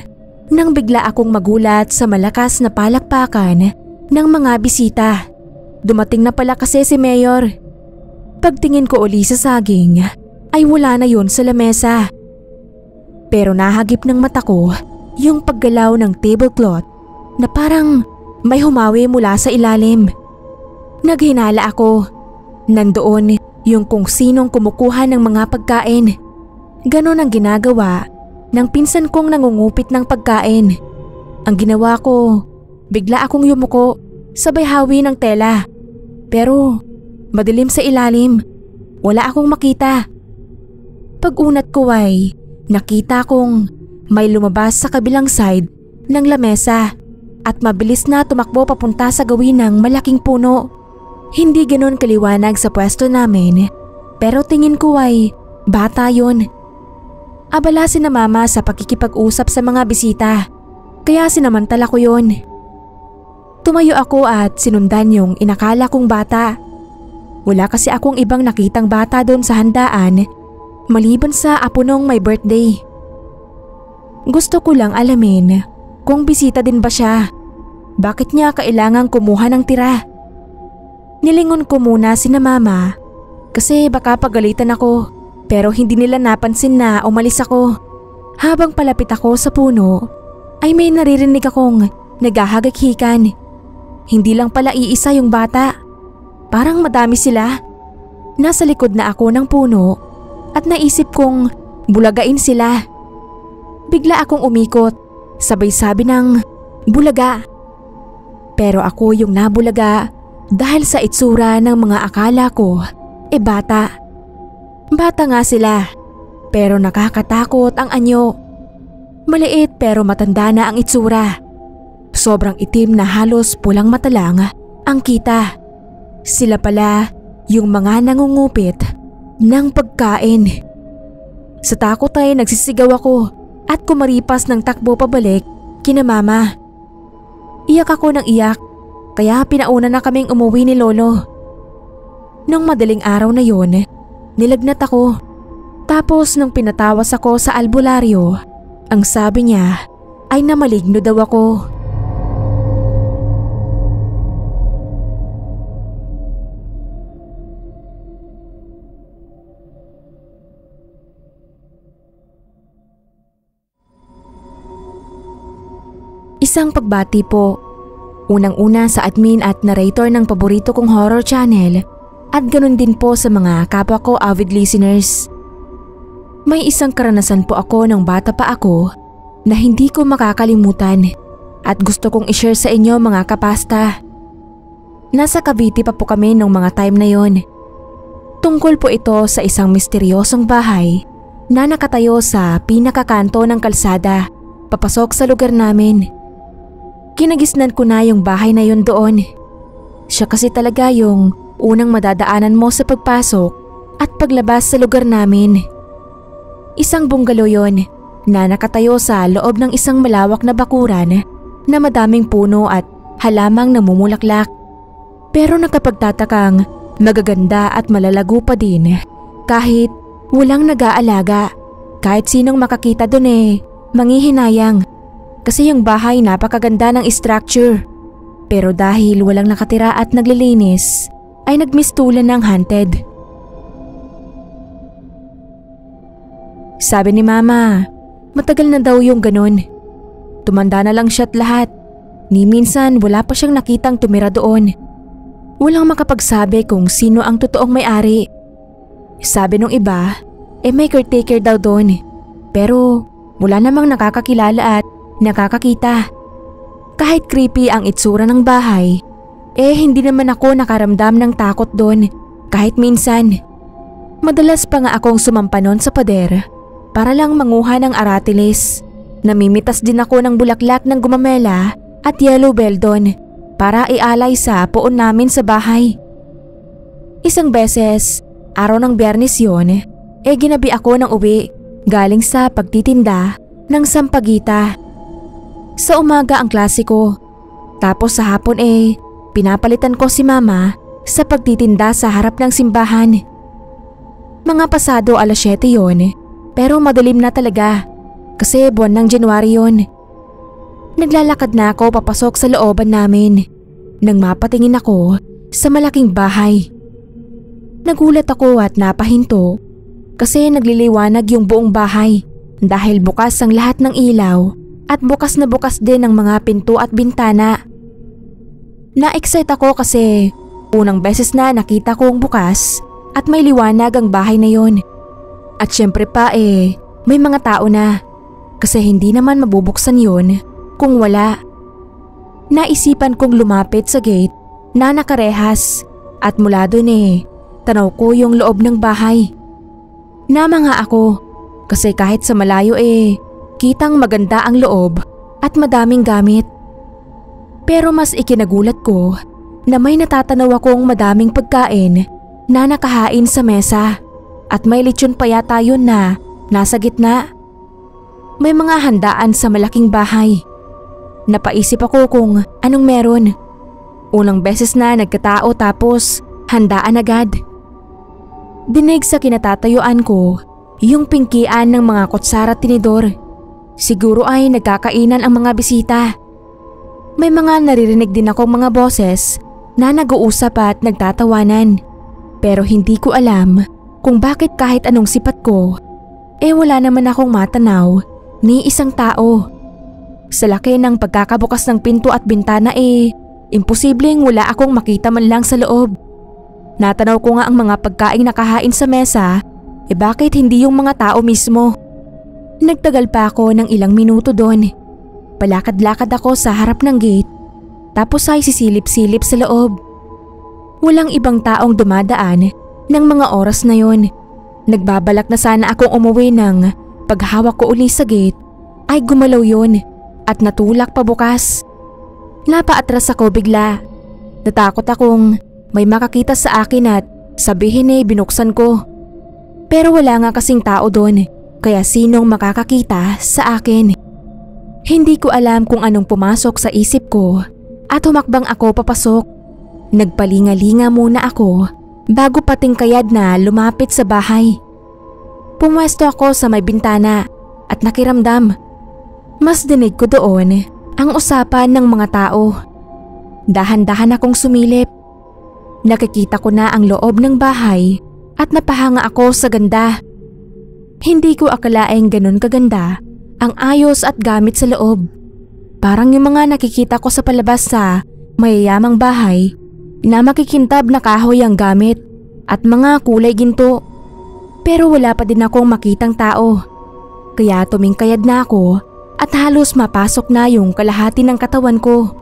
nang bigla akong magulat sa malakas na palakpakan ng mga bisita. Dumating na pala kasi si Mayor. Pagtingin ko uli sa saging ay wala na yon sa lamesa. Pero nahagip ng mata ko yung paggalaw ng tablecloth na parang may humawi mula sa ilalim. Naghinala ako. Nandoon yung kung sinong kumukuha ng mga pagkain. Ganon ang ginagawa ng pinsan kong nangungupit ng pagkain. Ang ginawa ko, bigla akong yumuko sabay hawi ng tela. Pero madilim sa ilalim. Wala akong makita. Pag-unat ko ay nakita kong may lumabas sa kabilang side ng lamesa at mabilis na tumakbo papunta sa gawin ng malaking puno. Hindi ganon kaliwanag sa pwesto namin pero tingin ko ay bata yon. Abala sina Mama sa pakikipag-usap sa mga bisita kaya sinamantala ko yon. Tumayo ako at sinundan yung inakala kong bata. Wala kasi akong ibang nakitang bata doon sa handaan maliban sa apo nung may birthday. Gusto ko lang alamin kung bisita din ba siya. Bakit niya kailangang kumuha ng tira? Nilingon ko muna sina Mama kasi baka pagalitan ako pero hindi nila napansin na umalis ako. Habang palapit ako sa puno ay may naririnig akong naghahagikhikan. Hindi lang pala iisa yung bata. Parang madami sila. Nasa likod na ako ng puno at naisip kong bulagain sila. Bigla akong umikot, sabay sabi ng bulaga. Pero ako yung nabulaga dahil sa itsura ng mga akala ko bata. Bata nga sila pero nakakatakot ang anyo. Maliit pero matanda na ang itsura. Sobrang itim na halos pulang mata lang ang kita. Sila pala yung mga nangungupit ng pagkain. Sa takot ay nagsisigaw ako at kumaripas ng takbo pabalik kina Mama. Iyak ako ng iyak kaya pinauna na kaming umuwi ni Lolo. Nung madaling araw na yon, nilagnat ako. Tapos nung pinatawas ako sa albularyo, ang sabi niya ay namaligno daw ako. Isang pagbati po. Unang-una sa admin at narrator ng paborito kong horror channel at ganun din po sa mga kapwa ko avid listeners. May isang karanasan po ako nung bata pa ako na hindi ko makakalimutan at gusto kong i-share sa inyo mga kapasta. Nasa Cavite pa po kami nung mga time na yon. Tungkol po ito sa isang misteryosong bahay na nakatayo sa pinakakanto ng kalsada papasok sa lugar namin. Kinagisnan ko na yung bahay na yon doon. Siya kasi talaga yung unang madadaanan mo sa pagpasok at paglabas sa lugar namin. Isang bungalow yon na nakatayo sa loob ng isang malawak na bakuran na madaming puno at halamang namumulaklak. Pero nakapagtatakang magaganda at malalago pa din kahit walang nag-aalaga. Kahit sinong makakita dun manghihinayang kasi yung bahay napakaganda ng structure. Pero dahil walang nakatira at naglilinis ay nagmistulan ng haunted. Sabi ni Mama, matagal na daw yung ganun. Tumanda na lang siya't lahat. Ni minsan wala pa siyang nakitang tumira doon. Walang makapagsabi kung sino ang totoong may-ari. Sabi nung iba, may caretaker daw doon. Pero wala namang nakakakilala at nakakakita. Kahit creepy ang itsura ng bahay, hindi naman ako nakaramdam ng takot doon kahit minsan. Madalas pa nga akong sumampanon sa pader para lang manguha ng aratilis. Namimitas din ako ng bulaklak ng gumamela at yellow bell doon para ialay sa poon namin sa bahay. Isang beses, araw ng Biyernes yun, ginabi ako ng uwi galing sa pagtitinda ng sampagita. Sa umaga ang klase ko, tapos sa hapon pinapalitan ko si Mama sa pagtitinda sa harap ng simbahan. Mga pasado 7:00 yun, pero madilim na talaga kasi buwan ng January yun. Naglalakad na ako papasok sa looban namin nang mapatingin ako sa malaking bahay. Nagulat ako at napahinto kasi nagliliwanag yung buong bahay dahil bukas ang lahat ng ilaw at bukas na bukas din ang mga pinto at bintana. Na-excite ako kasi unang beses na nakita kong bukas at may liwanag ang bahay na yon. At syempre pa may mga tao na kasi hindi naman mabubuksan yon kung wala. Naisipan kong lumapit sa gate na nakarehas at mula dun tanaw ko yung loob ng bahay. Namanga ako kasi kahit sa malayo kitang maganda ang loob at madaming gamit. Pero mas ikinagulat ko na may natatanaw akong madaming pagkain na nakahain sa mesa at may lechon pa yata yun na nasa gitna. May mga handaan sa malaking bahay. Napaisip ako kung anong meron. Unang beses na nagkatao tapos handaan agad. Dinig sa kinatatayuan ko yung pingkian ng mga kutsara at tinidor. Siguro ay nagkakainan ang mga bisita. May mga naririnig din akong mga boses na nag-uusap at nagtatawanan. Pero hindi ko alam kung bakit kahit anong sipat ko, wala naman akong matanaw ni isang tao. Sa laki ng pagkakabukas ng pinto at bintana imposibleng wala akong makita man lang sa loob. Natanaw ko nga ang mga pagkaing nakahain sa mesa, bakit hindi yung mga tao mismo? Nagtagal pa ako ng ilang minuto doon. Palakad-lakad ako sa harap ng gate, tapos ay sisilip-silip sa loob. Walang ibang taong dumadaan ng mga oras na yon. Nagbabalak na sana akong umuwi ng paghawak ko uli sa gate ay gumalaw yon at natulak pa bukas. Napaatras ako bigla. Natakot akong may makakita sa akin at sabihin binuksan ko. Pero wala nga kasing tao doon, kaya sinong makakakita sa akin? Hindi ko alam kung anong pumasok sa isip ko at humakbang ako papasok. Nagpalingalinga muna ako bago patingkayad na lumapit sa bahay. Pumwesto ako sa may bintana at nakiramdam. Mas dinig ko doon ang usapan ng mga tao. Dahan-dahan akong sumilip. Nakikita ko na ang loob ng bahay at napahanga ako sa ganda. Hindi ko akalaing ganun kaganda ang ayos at gamit sa loob. Parang yung mga nakikita ko sa palabas sa mayayamang bahay na makikintab na kahoy ang gamit at mga kulay ginto. Pero wala pa din akong makitang tao. Kaya tumingkayad na ako at halos mapasok na yung kalahati ng katawan ko.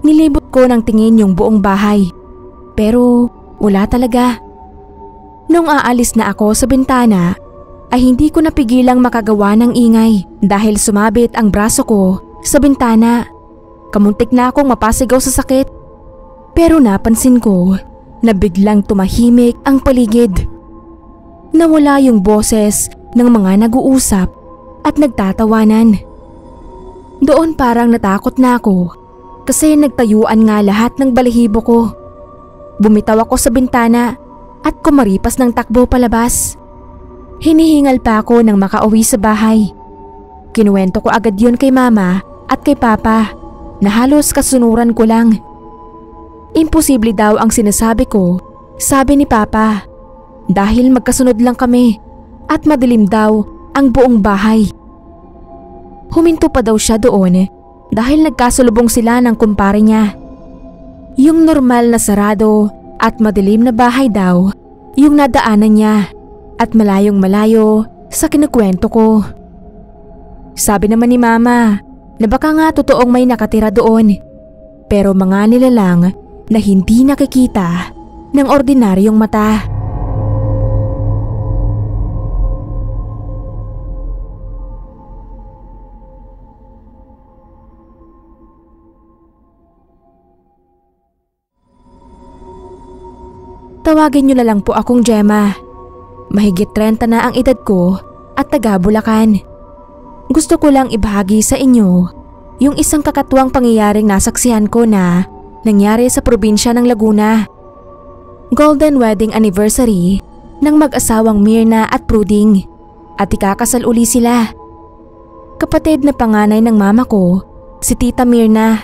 Nilibot ko ng tingin yung buong bahay. Pero wala talaga. Nung aalis na ako sa bintana, ay hindi ko napigilang makagawa ng ingay dahil sumabit ang braso ko sa bintana. Kamuntik na akong mapasigaw sa sakit. Pero napansin ko na biglang tumahimik ang paligid. Nawala yung boses ng mga nag-uusap at nagtatawanan. Doon parang natakot na ako kasi nagtayuan nga lahat ng balahibo ko. Bumitaw ako sa bintana at kumaripas ng takbo palabas. Hinihingal pa ako nang makauwi sa bahay. Kinuwento ko agad yun kay mama at kay papa na halos kasunuran ko lang. Imposible daw ang sinasabi ko, sabi ni papa, dahil magkasunod lang kami at madilim daw ang buong bahay. Huminto pa daw siya doon dahil nagkasalubong sila ng kumpare niya. Yung normal na sarado at madilim na bahay daw yung nadaanan niya at malayong malayo sa kinukwento ko. Sabi naman ni mama na baka nga totoong may nakatira doon pero mga nilalang na hindi nakikita ng ordinaryong mata. Tawagin niyo na lang po akong Gemma. Mahigit 30 na ang edad ko at taga Bulacan. Gusto ko lang ibahagi sa inyo yung isang kakatuwang pangyayaring nasaksihan ko na nangyari sa probinsya ng Laguna. Golden wedding anniversary ng mag-asawang Mirna at Pruding at ikakasal uli sila. Kapatid na panganay ng mama ko, si Tita Mirna.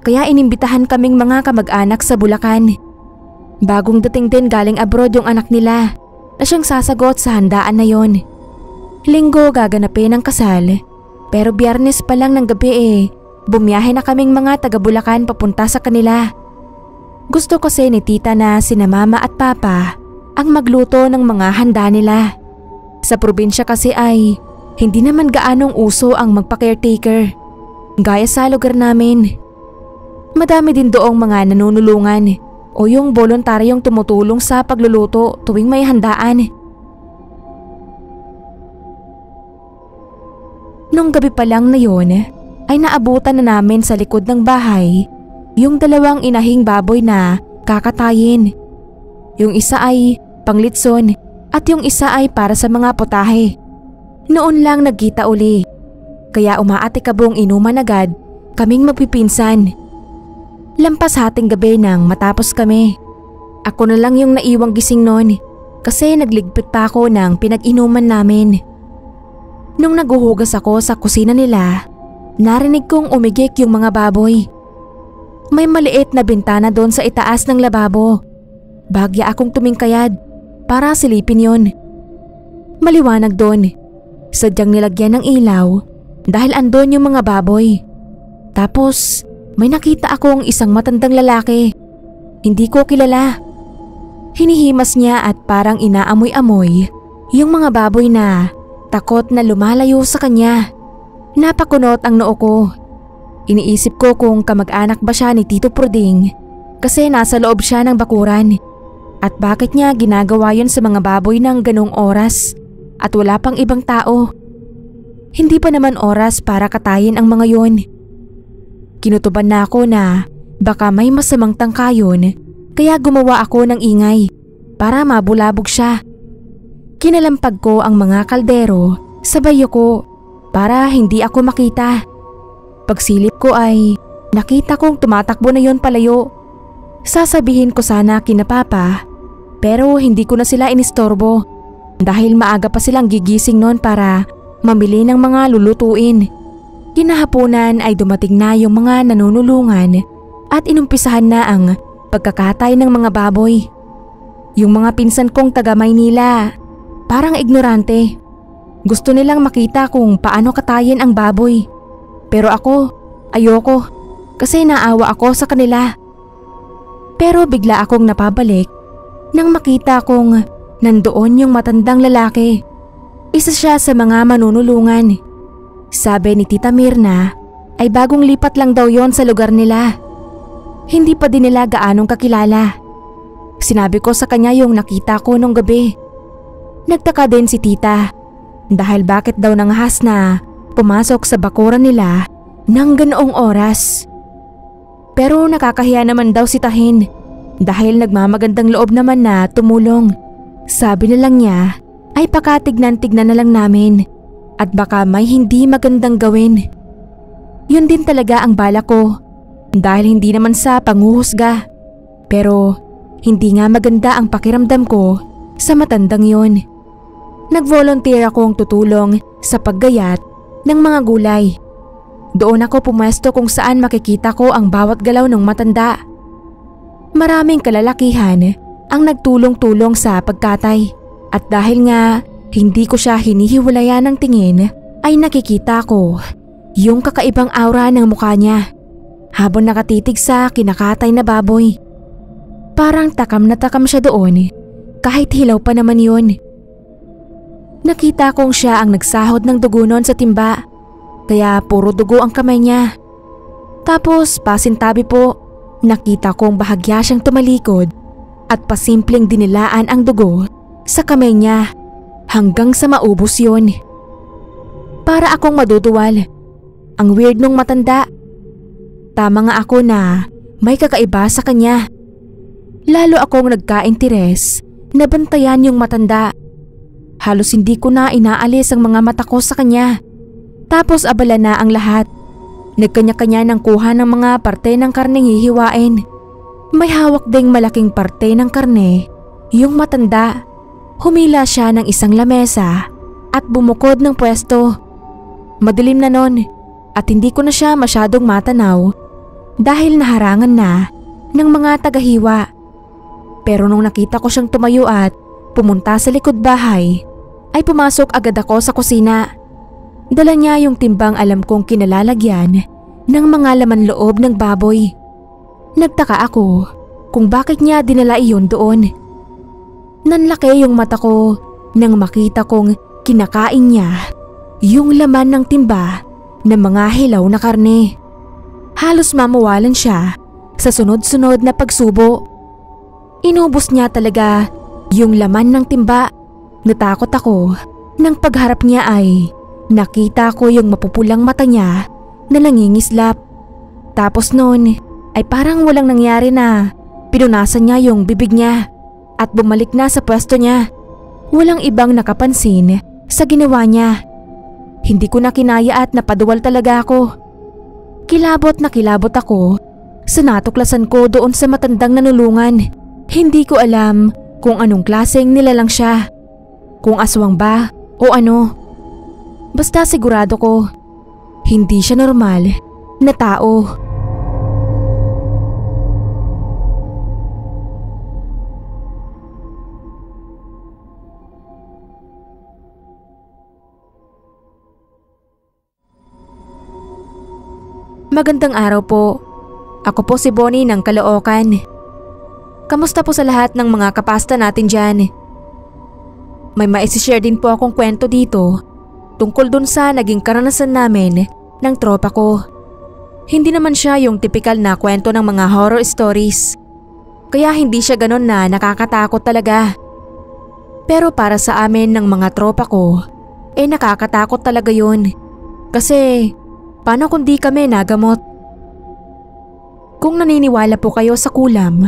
Kaya inimbitahan kaming mga kamag-anak sa Bulacan. Bagong dating din galing abroad yung anak nila na siyang sasagot sa handaan na yon. Linggo gaganapin ang kasal pero Biyernes pa lang ng gabi bumiyahe na kaming mga taga Bulacan papunta sa kanila. Gusto kasi ni tita na sina mama at papa ang magluto ng mga handa nila. Sa probinsya kasi ay hindi naman gaanong uso ang magpa-caretaker gaya sa lugar namin. Madami din doong mga nanunulungan o yung voluntaryong tumutulong sa pagluluto tuwing may handaan. Nung gabi pa lang na yon ay naabutan na namin sa likod ng bahay yung dalawang inahing baboy na kakatayin. Yung isa ay panglitson at yung isa ay para sa mga potahe. Noon lang nagkita uli kaya umaatikabong inuman agad kaming magpipinsan. Lampas hating gabi nang matapos kami. Ako na lang yung naiwang gising noon kasi nagligpit pa ako ng pinag-inuman namin. Nung naguhugas ako sa kusina nila, narinig kong umigik yung mga baboy. May maliit na bintana doon sa itaas ng lababo. Bagya akong tumingkayad para silipin yon. Maliwanag doon. Sadyang nilagyan ng ilaw dahil andon yung mga baboy. Tapos may nakita akong isang matandang lalaki. Hindi ko kilala. Hinihimas niya at parang inaamoy-amoy yung mga baboy na takot na lumalayo sa kanya. Napakunot ang noo ko. Iniisip ko kung kamag-anak ba siya ni Tito Pruding kasi nasa loob siya ng bakuran. At bakit niya ginagawa yun sa mga baboy ng ganong oras at wala pang ibang tao. Hindi pa naman oras para katayin ang mga yun. Kinutuban na ako na baka may masamang tangkayon kaya gumawa ako ng ingay para mabulabog siya. Kinalampag ko ang mga kaldero sa bayo ko para hindi ako makita. Pagsilip ko ay nakita kong tumatakbo na yon palayo. Sasabihin ko sana kina papa pero hindi ko na sila inistorbo dahil maaga pa silang gigising noon para mamili ng mga lulutuin. Kinahaponan ay dumating na yung mga nanunulungan at inumpisahan na ang pagkakatay ng mga baboy. Yung mga pinsan kong taga Maynila, parang ignorante. Gusto nilang makita kung paano katayin ang baboy. Pero ako, ayoko kasi naawa ako sa kanila. Pero bigla akong napabalik nang makita kong nandoon yung matandang lalaki. Isa siya sa mga manunulungan. Sabi ni Tita Mirna ay bagong lipat lang daw yon sa lugar nila. Hindi pa din nila gaanong kakilala. Sinabi ko sa kanya yung nakita ko nung gabi. Nagtaka din si tita dahil bakit daw nanghas na pumasok sa bakuran nila ng ganoong oras. Pero nakakahiya naman daw si Tahin dahil nagmamagandang loob naman na tumulong. Sabi na lang niya ay pakatignan-tignan na lang namin at baka may hindi magandang gawin. Yun din talaga ang bala ko dahil hindi naman sa panghuhusga. Pero hindi nga maganda ang pakiramdam ko sa matandang yun. Nag-volunteer akong tutulong sa paggayat ng mga gulay. Doon ako pumwesto kung saan makikita ko ang bawat galaw ng matanda. Maraming kalalakihan ang nagtulong-tulong sa pagkatay at dahil nga hindi ko siya hinihiwalayan ng tingin ay nakikita ko yung kakaibang aura ng mukha niya habang nakatitig sa kinakatay na baboy. Parang takam na takam siya doon kahit hilaw pa naman yun. Nakita kong siya ang nagsahod ng dugo noon sa timba kaya puro dugo ang kamay niya. Tapos pasintabi po, nakita kong bahagya siyang tumalikod at pasimpleng dinilaan ang dugo sa kamay niya hanggang sa maubos yun. Para akong maduduwal. Ang weird nung matanda. Tama nga ako na may kakaiba sa kanya. Lalo akong nagka-interes na bantayan yung matanda. Halos hindi ko na inaalis ang mga mata ko sa kanya. Tapos abala na ang lahat. Nagkanya-kanya ng kuha ng mga parte ng karneng hihiwain. May hawak ding malaking parte ng karne. Yung matanda, humila siya ng isang lamesa at bumukod ng pwesto. Madilim na nun at hindi ko na siya masyadong matanaw dahil naharangan na ng mga tagahiwa. Pero nung nakita ko siyang tumayo at pumunta sa likod bahay, ay pumasok agad ako sa kusina. Dala niya yung timbang alam kong kinalalagyan ng mga laman loob ng baboy. Nagtaka ako kung bakit niya dinala iyon doon. Nanlaki yung mata ko nang makita kong kinakain niya yung laman ng timba ng mga hilaw na karne. Halos mamawalan siya sa sunod-sunod na pagsubo. Inubos niya talaga yung laman ng timba. Natakot ako nang pagharap niya ay nakita ko yung mapupulang mata niya na nangingislap. Tapos noon ay parang walang nangyari na pinunasan niya yung bibig niya at bumalik na sa pwesto niya. Walang ibang nakapansin sa ginawa niya. Hindi ko na kinaya at napaduwal talaga ako. Kilabot na kilabot ako sa natuklasan ko doon sa matandang nanulungan. Hindi ko alam kung anong klaseng nilalang siya. Kung aswang ba o ano. Basta sigurado ko, hindi siya normal na tao. Magandang araw po. Ako po si Bonnie ng Caloocan. Kamusta po sa lahat ng mga kapasta natin dyan? May maisishare din po akong kwento dito tungkol dun sa naging karanasan namin ng tropa ko. Hindi naman siya yung typical na kwento ng mga horror stories. Kaya hindi siya ganon na nakakatakot talaga. Pero para sa amin ng mga tropa ko, nakakatakot talaga yun. Kasi paano kung di kami nagamot? Kung naniniwala po kayo sa kulam,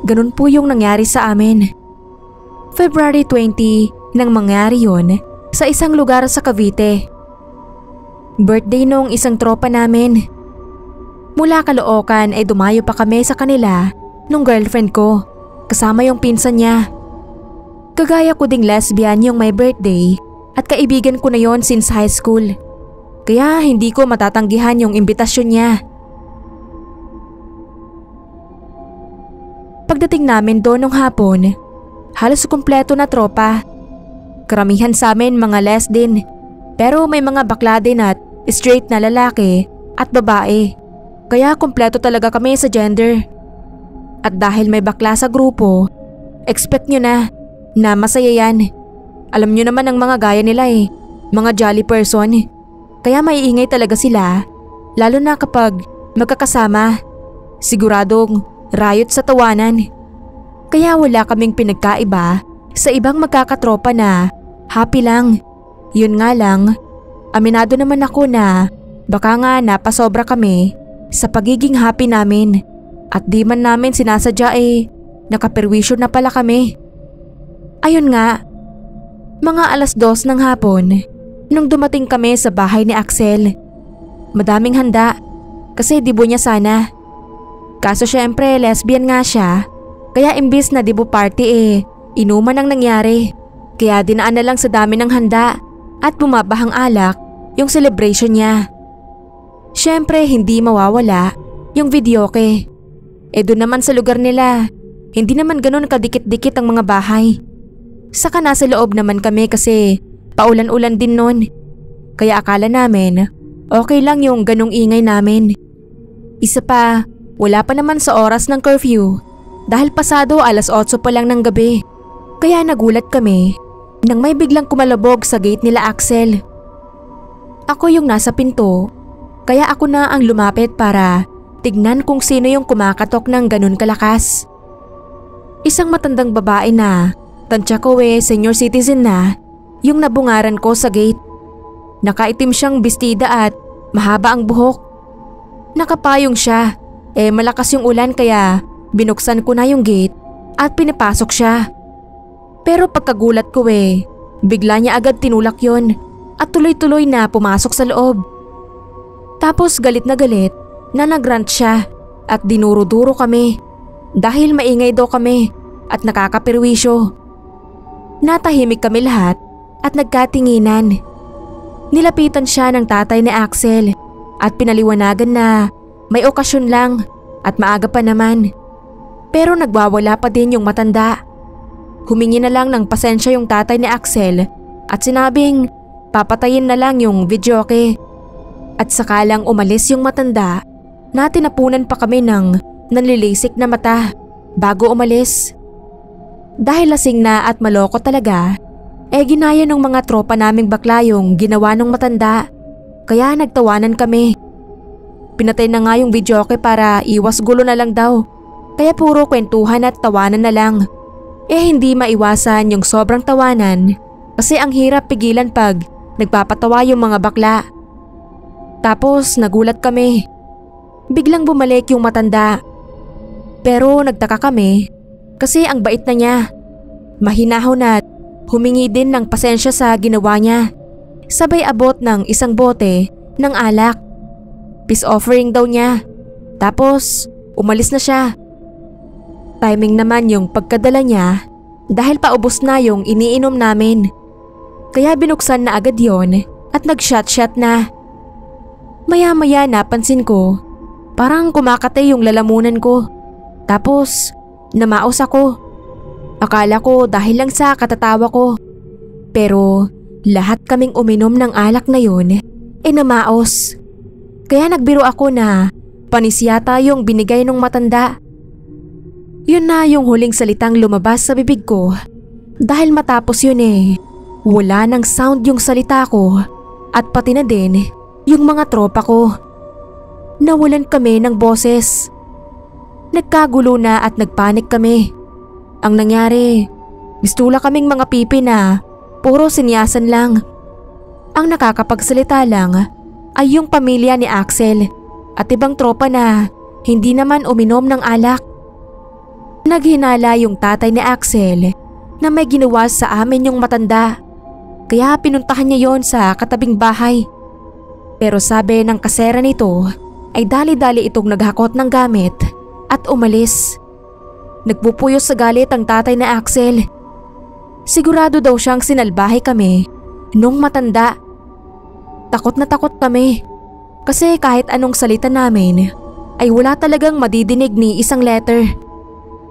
ganun po yung nangyari sa amin. February 20 nang mangyari yun sa isang lugar sa Cavite. Birthday nung isang tropa namin. Mula Caloocan ay dumayo pa kami sa kanila nung girlfriend ko, kasama yung pinsan niya. Kagaya ko ding lesbian yung may birthday at kaibigan ko na yon since high school. Kaya hindi ko matatanggihan yung imbitasyon niya. Pagdating namin doon nung hapon, halos kumpleto na tropa. Karamihan sa amin mga les din, pero may mga bakla din at straight na lalaki at babae. Kaya kumpleto talaga kami sa gender. At dahil may bakla sa grupo, expect nyo na masaya yan. Alam nyo naman ang mga gaya nila mga jolly person. Kaya maiingay talaga sila, lalo na kapag magkakasama. Siguradong riot sa tawanan. Kaya wala kaming pinagkaiba sa ibang magkakatropa na happy lang. Yun nga lang, aminado naman ako na baka nga napasobra kami sa pagiging happy namin at di man namin sinasadya nakaperwisyo na pala kami. Ayun nga, Mga 2:00 ng hapon nung dumating kami sa bahay ni Axel. Madaming handa kasi dibo niya sana. Kaso syempre lesbian nga siya, kaya imbis na dibo party inuman ang nangyari. Kaya dinaan na lang sa dami ng handa at bumabahang alak yung celebration niya. Syempre hindi mawawala yung videoke. Doon naman sa lugar nila, hindi naman ganun kadikit-dikit ang mga bahay. Saka nasa loob naman kami kasi paulan-ulan din nun. Kaya akala namin okay lang yung ganung ingay namin. Isa pa, wala pa naman sa oras ng curfew dahil pasado 8:00 pa lang ng gabi. Kaya nagulat kami nang may biglang kumalabog sa gate nila Axel. Ako yung nasa pinto, kaya ako na ang lumapit para tignan kung sino yung kumakatok ng ganun kalakas. Isang matandang babae na tansya ko senior citizen na yung nabungaran ko sa gate. Nakaitim siyang bestida at mahaba ang buhok. Nakapayong siya, malakas yung ulan kaya binuksan ko na yung gate at pinapasok siya. Pero pagkagulat ko bigla niya agad tinulak yon at tuloy-tuloy na pumasok sa loob. Tapos galit na nagrant siya at dinuro-duro kami dahil maingay daw kami at nakakapirwisyo. Natahimik kami lahat at nagkatinginan. Nilapitan siya ng tatay ni Axel at pinaliwanagan na may okasyon lang at maaga pa naman. Pero nagwawala pa din yung matanda. Humingi na lang ng pasensya yung tatay ni Axel at sinabing papatayin na lang yung videoke. At sakalang umalis yung matanda na tinapunan pa kami ng nanlilisik na mata bago umalis. Dahil lasing na at maloko talaga, ginaya ng mga tropa naming bakla yung ginawa ng matanda. Kaya nagtawanan kami. Pinatay na nga yung videoke para iwas gulo na lang daw. Kaya puro kwentuhan at tawanan na lang. Hindi maiwasan yung sobrang tawanan kasi ang hirap pigilan pag nagpapatawa yung mga bakla. Tapos nagulat kami. Biglang bumalik yung matanda. Pero nagtaka kami kasi ang bait na niya. Mahinahon at humingi din ng pasensya sa ginawa niya. Sabay abot ng isang bote ng alak. Peace offering daw niya. Tapos umalis na siya. Timing naman yung pagkadala niya dahil paubos na yung iniinom namin. Kaya binuksan na agad yon at nag-shot na. Maya-maya napansin ko parang kumakatay yung lalamunan ko. Tapos namaos ako. Akala ko dahil lang sa katatawa ko. Pero lahat kaming uminom ng alak na yun namaos. Kaya nagbiro ako na panis yata yung binigay ng matanda. Yun na yung huling salitang lumabas sa bibig ko. Dahil matapos yun wala nang sound yung salita ko at pati na din yung mga tropa ko. Nawalan kami ng boses. Nagkagulo na at nagpanik kami. Ang nangyari, mistula kaming mga pipi na puro sinyasan lang. Ang nakakapagsalita lang ay yung pamilya ni Axel at ibang tropa na hindi naman uminom ng alak. Naghinala yung tatay ni Axel na may ginawa sa amin yung matanda. Kaya pinuntahan niya yon sa katabing bahay. Pero sabi ng kasera nito ay dali-dali itong naghakot ng gamit at umalis. Nagpupuyos sa galit ang tatay ni Axel. Sigurado daw siyang sinalbahe kami nung matanda. Takot na takot kami kasi kahit anong salita namin ay wala talagang madidinig ni isang letter.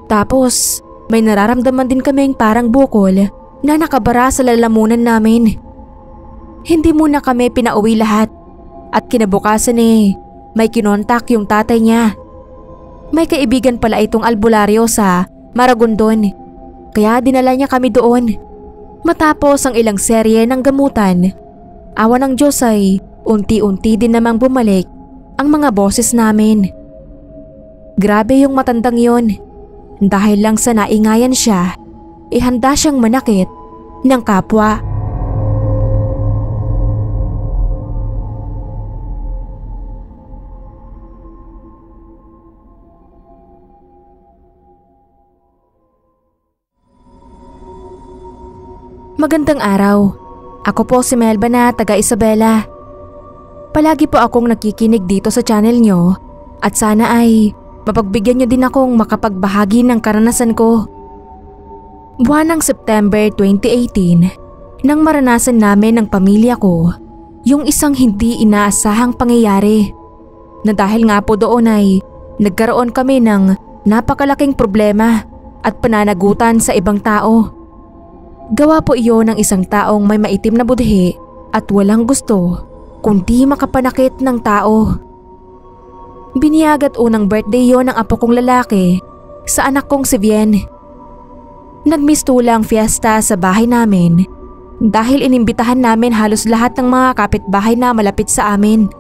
Tapos may nararamdaman din kaming parang bukol na nakabara sa lalamunan namin. Hindi muna kami pinauwi lahat at kinabukasan may kinontak yung tatay niya. May kaibigan pala itong albularyo sa Maragondon kaya dinala niya kami doon. Matapos ang ilang serye ng gamutan, awa ng Diyos ay unti-unti din namang bumalik ang mga boses namin. Grabe yung matandang yon. Dahil lang sa naingayan siya, handa siyang manakit ng kapwa. Magandang araw. Ako po si Melba na taga Isabela. Palagi po akong nakikinig dito sa channel nyo at sana ay mapagbigyan nyo din akong makapagbahagi ng karanasan ko. Buwan ng September 2018 nang maranasan namin ng pamilya ko yung isang hindi inaasahang pangyayari na dahil nga po doon ay nagkaroon kami ng napakalaking problema at pananagutan sa ibang tao. Gawa po iyon ng isang taong may maitim na budhi at walang gusto kundi makapanakit ng tao. Biniyag at unang birthday yon ng apo kong lalaki sa anak kong si Vien. Nagmistulang fiesta sa bahay namin dahil inimbitahan namin halos lahat ng mga kapitbahay na malapit sa amin.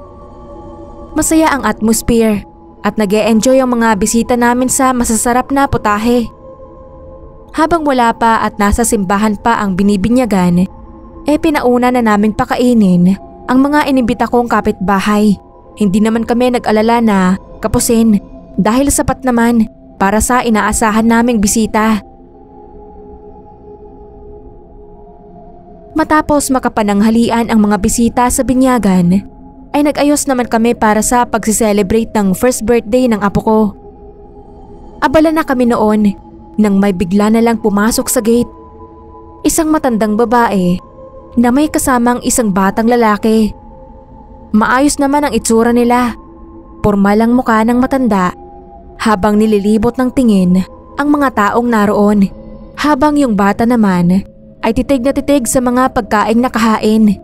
Masaya ang atmosphere at nag-e-enjoy ang mga bisita namin sa masasarap na putahe. Habang wala pa at nasa simbahan pa ang binibinyagan, pinauna na namin pakainin ang mga inimbita kong kapitbahay. Hindi naman kami nag-alala na kapusin dahil sapat naman para sa inaasahan naming bisita. Matapos makapananghalian ang mga bisita sa binyagan, ay nag-ayos naman kami para sa pagsi-celebrate ng first birthday ng apo ko. Abala na kami noon nang may bigla na lang pumasok sa gate. Isang matandang babae na may kasamang isang batang lalaki. Maayos naman ang itsura nila. Pormal ang mukha ng matanda habang nililibot ng tingin ang mga taong naroon. Habang yung bata naman ay titig na titig sa mga pagkaing nakahain.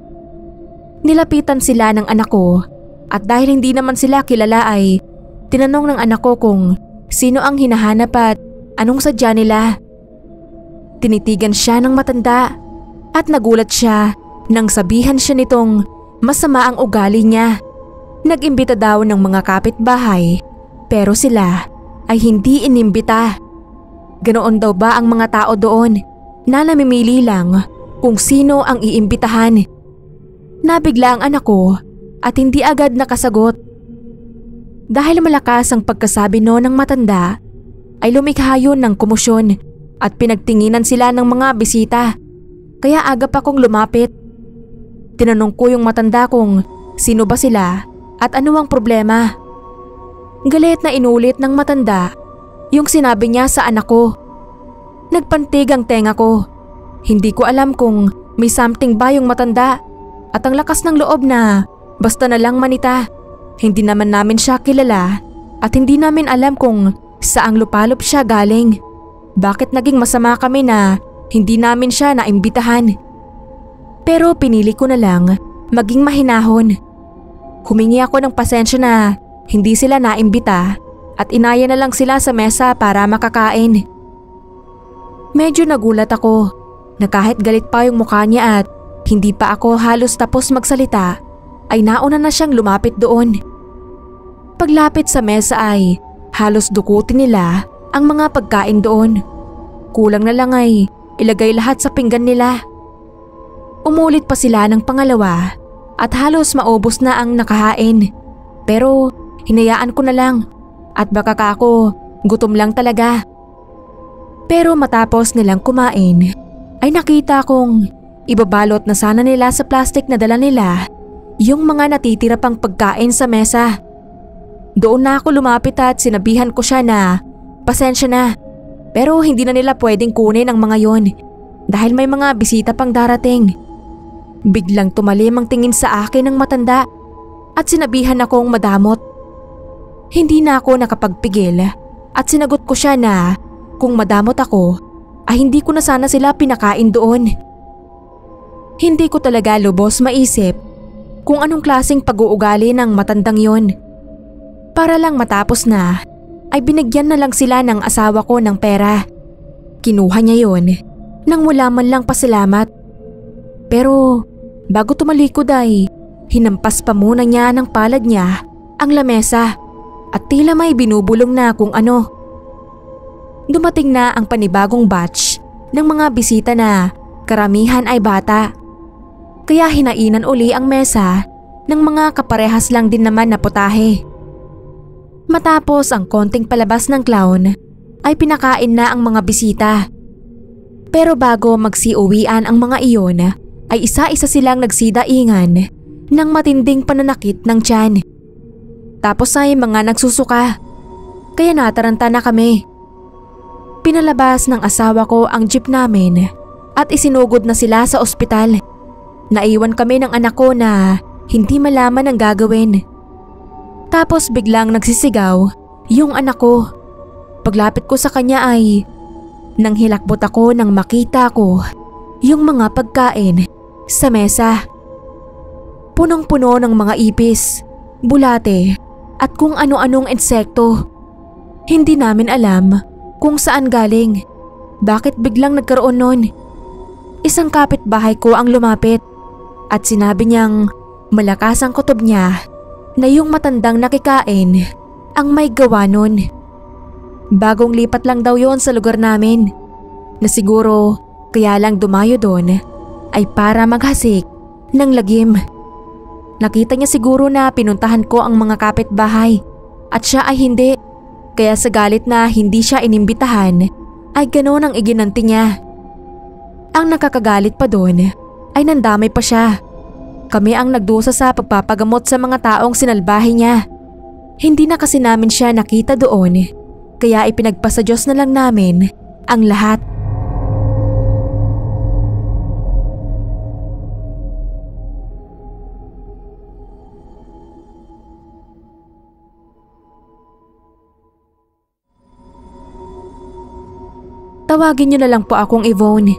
Nilapitan sila ng anak ko at dahil hindi naman sila kilala ay tinanong ng anak ko kung sino ang hinahanap at anong sadya nila. Tinitigan siya ng matanda at nagulat siya nang sabihan siya nitong masama ang ugali niya. Nag-imbita daw ng mga kapitbahay pero sila ay hindi inimbita. Ganoon daw ba ang mga tao doon na namimili lang kung sino ang iimbitahan? Nabigla ang anak ko at hindi agad nakasagot. Dahil malakas ang pagkasabi no ng matanda, ay lumikha yun ng komosyon at pinagtinginan sila ng mga bisita. Kaya agap akong lumapit. Tinanong ko yung matanda kung sino ba sila at ano ang problema. Galit na inulit ng matanda yung sinabi niya sa anak ko. Nagpantig ang tenga ko. Hindi ko alam kung may something ba yung matanda at ang lakas ng loob na basta na lang manita. Hindi naman namin siya kilala at hindi namin alam kung saang lupalop siya galing. Bakit naging masama kami na hindi namin siya naimbitahan? Pero pinili ko na lang maging mahinahon. Humingi ako ng pasensya na hindi sila naimbita at inaya na lang sila sa mesa para makakain. Medyo nagulat ako na kahit galit pa yung mukha niya at hindi pa ako halos tapos magsalita ay nauna na siyang lumapit doon. Paglapit sa mesa ay halos dukutin nila ang mga pagkain doon. Kulang na lang ay ilagay lahat sa pinggan nila. Umulit pa sila ng pangalawa at halos maubos na ang nakahain. Pero hinayaan ko na lang at baka ako gutom lang talaga. Pero matapos nilang kumain ay nakita kong ibabalot na sana nila sa plastic na dala nila yung mga natitira pang pagkain sa mesa. Doon na ako lumapit at sinabihan ko siya na pasensya na pero hindi na nila pwedeng kunin ang mga yon dahil may mga bisita pang darating. Biglang tumalim ang tingin sa akin ng matanda at sinabihan akong madamot. Hindi na ako nakapagpigil at sinagot ko siya na kung madamot ako ay hindi ko na sana sila pinakain doon. Hindi ko talaga lubos maisip kung anong klaseng pag-uugali ng matandang yon. Para lang matapos na, ay binigyan na lang sila ng asawa ko ng pera. Kinuha niya yon nang wala man lang pasalamat. Pero bago tumalikod ay hinampas pa muna niya ng palad niya ang lamesa at tila may binubulong na kung ano. Dumating na ang panibagong batch ng mga bisita na karamihan ay bata. Kaya hinainan uli ang mesa ng mga kaparehas lang din naman na putahe. Matapos ang konting palabas ng clown ay pinakain na ang mga bisita. Pero bago magsiuwian ang mga iyon ay isa-isa silang nagsidaingan ng matinding pananakit ng tiyan. Tapos ay mga nagsusuka. Kaya nataranta na kami. Pinalabas ng asawa ko ang jeep namin at isinugod na sila sa ospital. Naiwan kami ng anak ko na hindi malaman ang gagawin. Tapos biglang nagsisigaw yung anak ko. Paglapit ko sa kanya ay nanghilakbot ako nang makita ko yung mga pagkain sa mesa. Punong-puno ng mga ipis, bulate at kung ano-anong insekto. Hindi namin alam kung saan galing. Bakit biglang nagkaroon nun? Isang kapitbahay ko ang lumapit at sinabi niyang malakas ang kutob niya na yung matandang nakikain ang may gawa nun. Bagong lipat lang daw yon sa lugar namin na siguro kaya lang dumayo doon ay para maghasik ng lagim. Nakita niya siguro na pinuntahan ko ang mga kapitbahay at siya ay hindi. Kaya sa galit na hindi siya inimbitahan ay ganoon ang iginanti niya. Ang nakakagalit pa doon ay nandamay pa siya. Kami ang nagdusa sa pagpapagamot sa mga taong sinalbahe niya. Hindi na kasi namin siya nakita doon kaya ipinagpasa Diyos na lang namin ang lahat. Tawagin niyo na lang po akong Yvonne.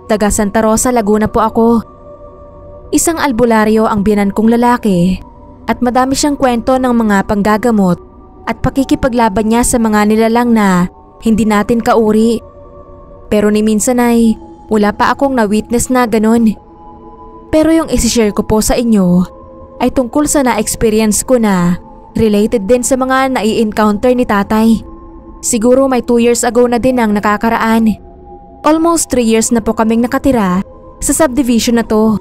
Taga Santa Rosa, Laguna po ako. Isang albularyo ang biyanan kong lalaki at madami siyang kwento ng mga panggagamot at pakikipaglaban niya sa mga nilalang na hindi natin kauri. Pero ni minsan ay wala pa akong na-witness na ganon. Pero yung isi-share ko po sa inyo ay tungkol sa na-experience ko na related din sa mga nai-encounter ni tatay. Siguro may 2 years ago na din ang nakakaraan. Almost 3 years na po kaming nakatira sa subdivision na to.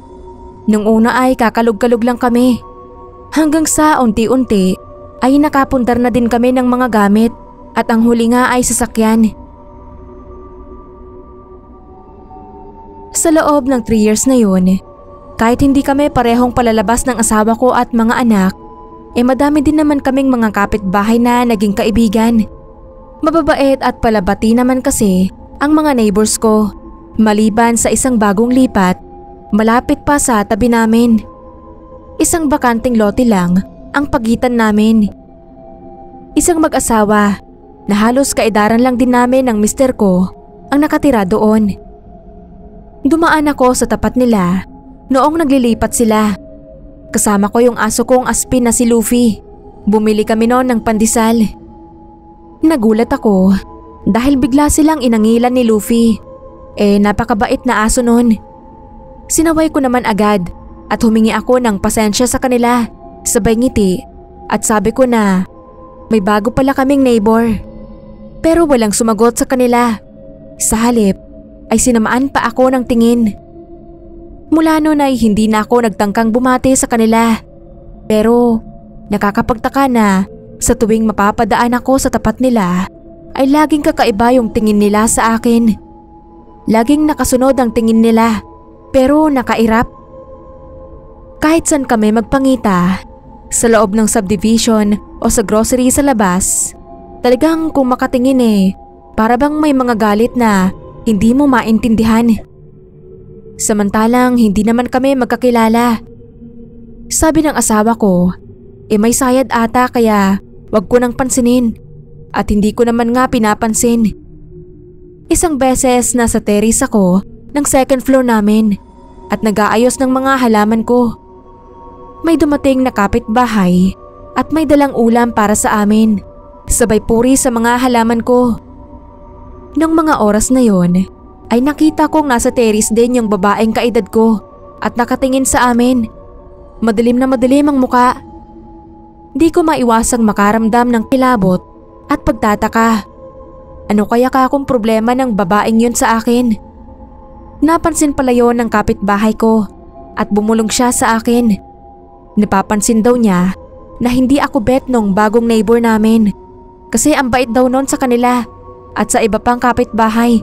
Nung una ay kakalog-kalog lang kami. Hanggang sa unti-unti ay nakapundar na din kami ng mga gamit at ang huli nga ay sasakyan. Sa loob ng 3 years na yun, kahit hindi kami parehong palalabas ng asawa ko at mga anak, madami din naman kaming mga kapitbahay na naging kaibigan. Mababait at palabati naman kasi ang mga neighbors ko, maliban sa isang bagong lipat, malapit pa sa tabi namin. Isang bakanting lote lang ang pagitan namin. Isang mag-asawa na halos kaedaran lang din namin ng mister ko ang nakatira doon. Dumaan ako sa tapat nila noong naglilipat sila. Kasama ko yung aso kong aspin na si Luffy. Bumili kami noon ng pandesal. Nagulat ako dahil bigla silang inangilan ni Luffy. Napakabait na aso nun. Sinaway ko naman agad at humingi ako ng pasensya sa kanila. Sabay ngiti at sabi ko na may bago pala kaming neighbor. Pero walang sumagot sa kanila. Sa halip ay sinamaan pa ako ng tingin. Mula noon ay hindi na ako nagtangkang bumati sa kanila. Pero nakakapagtaka na sa tuwing mapapadaan ako sa tapat nila ay laging kakaiba yung tingin nila sa akin. Laging nakasunod ang tingin nila pero nakairap. Kahit saan kami magpangita, sa loob ng subdivision o sa grocery sa labas, talagang kung makatingin para bang may mga galit na hindi mo maintindihan. Samantalang hindi naman kami magkakilala. Sabi ng asawa ko, may sayad ata kaya wag ko nang pansinin at hindi ko naman nga pinapansin. Isang beses nasa terrace ako ng 2nd floor namin at nag-aayos ng mga halaman ko. May dumating na kapitbahay at may dalang ulam para sa amin. Sabay puri sa mga halaman ko. Nung mga oras na yon ay nakita kong nasa terrace din yung babaeng kaedad ko at nakatingin sa amin. Madilim na madilim ang muka. Di ko maiwasang makaramdam ng kilabot at pagtataka. Ano kaya kung problema ng babaeng yun sa akin? Napansin pala yon ng kapitbahay ko at bumulong siya sa akin. Napapansin daw niya na hindi ako bet nung bagong neighbor namin kasi ang bait daw nun sa kanila at sa iba pang kapitbahay.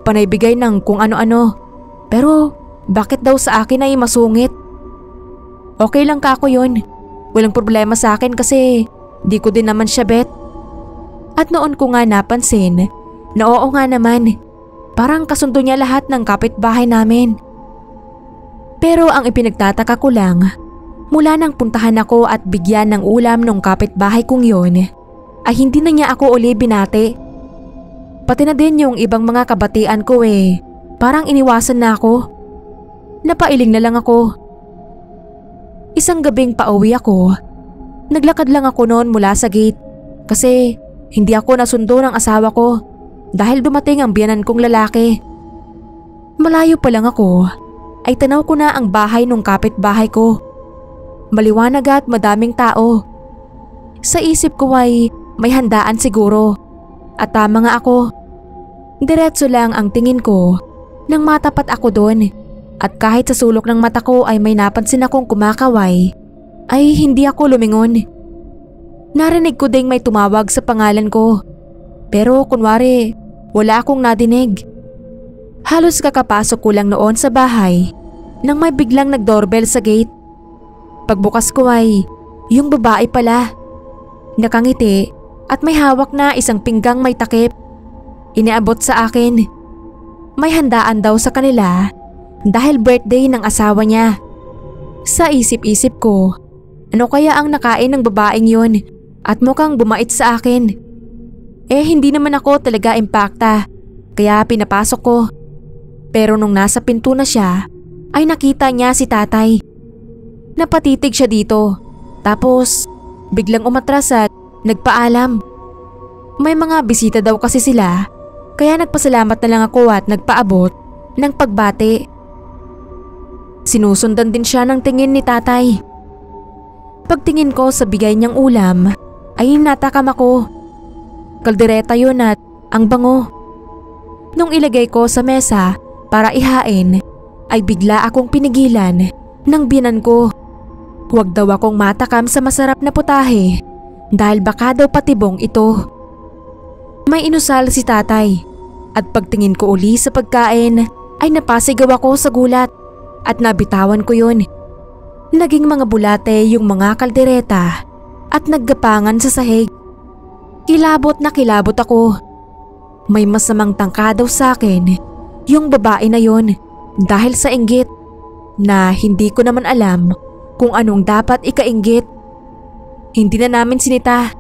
panay bigay ng kung ano-ano. Pero bakit daw sa akin ay masungit? Okay lang ka ako yun. Walang problema sa akin kasi di ko din naman siya bet. At noon ko nga napansin na oo nga naman, parang kasundo niya lahat ng kapitbahay namin. Pero ang ipinagtataka ko lang, mula nang puntahan ako at bigyan ng ulam nung kapitbahay kong yun, ay hindi na niya ako uli binati. Pati na din yung ibang mga kabatian ko parang iniwasan na ako. Napailing na lang ako. Isang gabing pauwi ako, naglakad lang ako noon mula sa gate kasi hindi ako nasundo ng asawa ko dahil dumating ang biyanan kong lalaki. Malayo pa lang ako ay tanaw ko na ang bahay nung kapitbahay ko. Maliwanag at madaming tao. Sa isip ko ay may handaan siguro at tama nga ako. Diretso lang ang tingin ko nang matapat ako doon at kahit sa sulok ng mata ko ay may napansin akong kumakaway ay hindi ako lumingon. Narinig ko ding may tumawag sa pangalan ko pero kunwari wala akong nadinig. Halos kakapasok ko lang noon sa bahay nang may biglang nag-doorbell sa gate. Pagbukas ko ay yung babae pala. Nakangiti at may hawak na isang pinggang may takip. Iniabot sa akin. May handaan daw sa kanila dahil birthday ng asawa niya. Sa isip-isip ko, ano kaya ang nakain ng babaeng yun at mukhang bumait sa akin. Hindi naman ako talaga impakta kaya pinapasok ko. Pero nung nasa pinto na siya ay nakita niya si tatay. Napatitig siya dito tapos biglang umatras at nagpaalam. May mga bisita daw kasi sila kaya nagpasalamat na lang ako at nagpaabot ng pagbati. Sinusundan din siya ng tingin ni tatay. Pagtingin ko sa bigay niyang ulam ay natakam ako. Kaldereta yun at ang bango. Nung ilagay ko sa mesa para ihain ay bigla akong pinigilan ng biyanan ko. Huwag daw akong matakam sa masarap na putahe dahil baka daw patibong ito. May inusal si tatay at pagtingin ko uli sa pagkain ay napasigaw ako sa gulat at nabitawan ko yun. Naging mga bulate yung mga kaldereta at naggapangan sa sahig. Kilabot na kilabot ako. May masamang tangka daw sa akin yung babae na yun dahil sa inggit na hindi ko naman alam kung anong dapat ikainggit. Hindi na namin sinita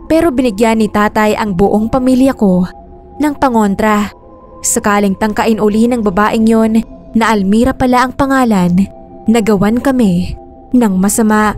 pero binigyan ni tatay ang buong pamilya ko ng pangontra sakaling tangkain uli ng babaeng yon na Almira pala ang pangalan na gawan kami ng masama.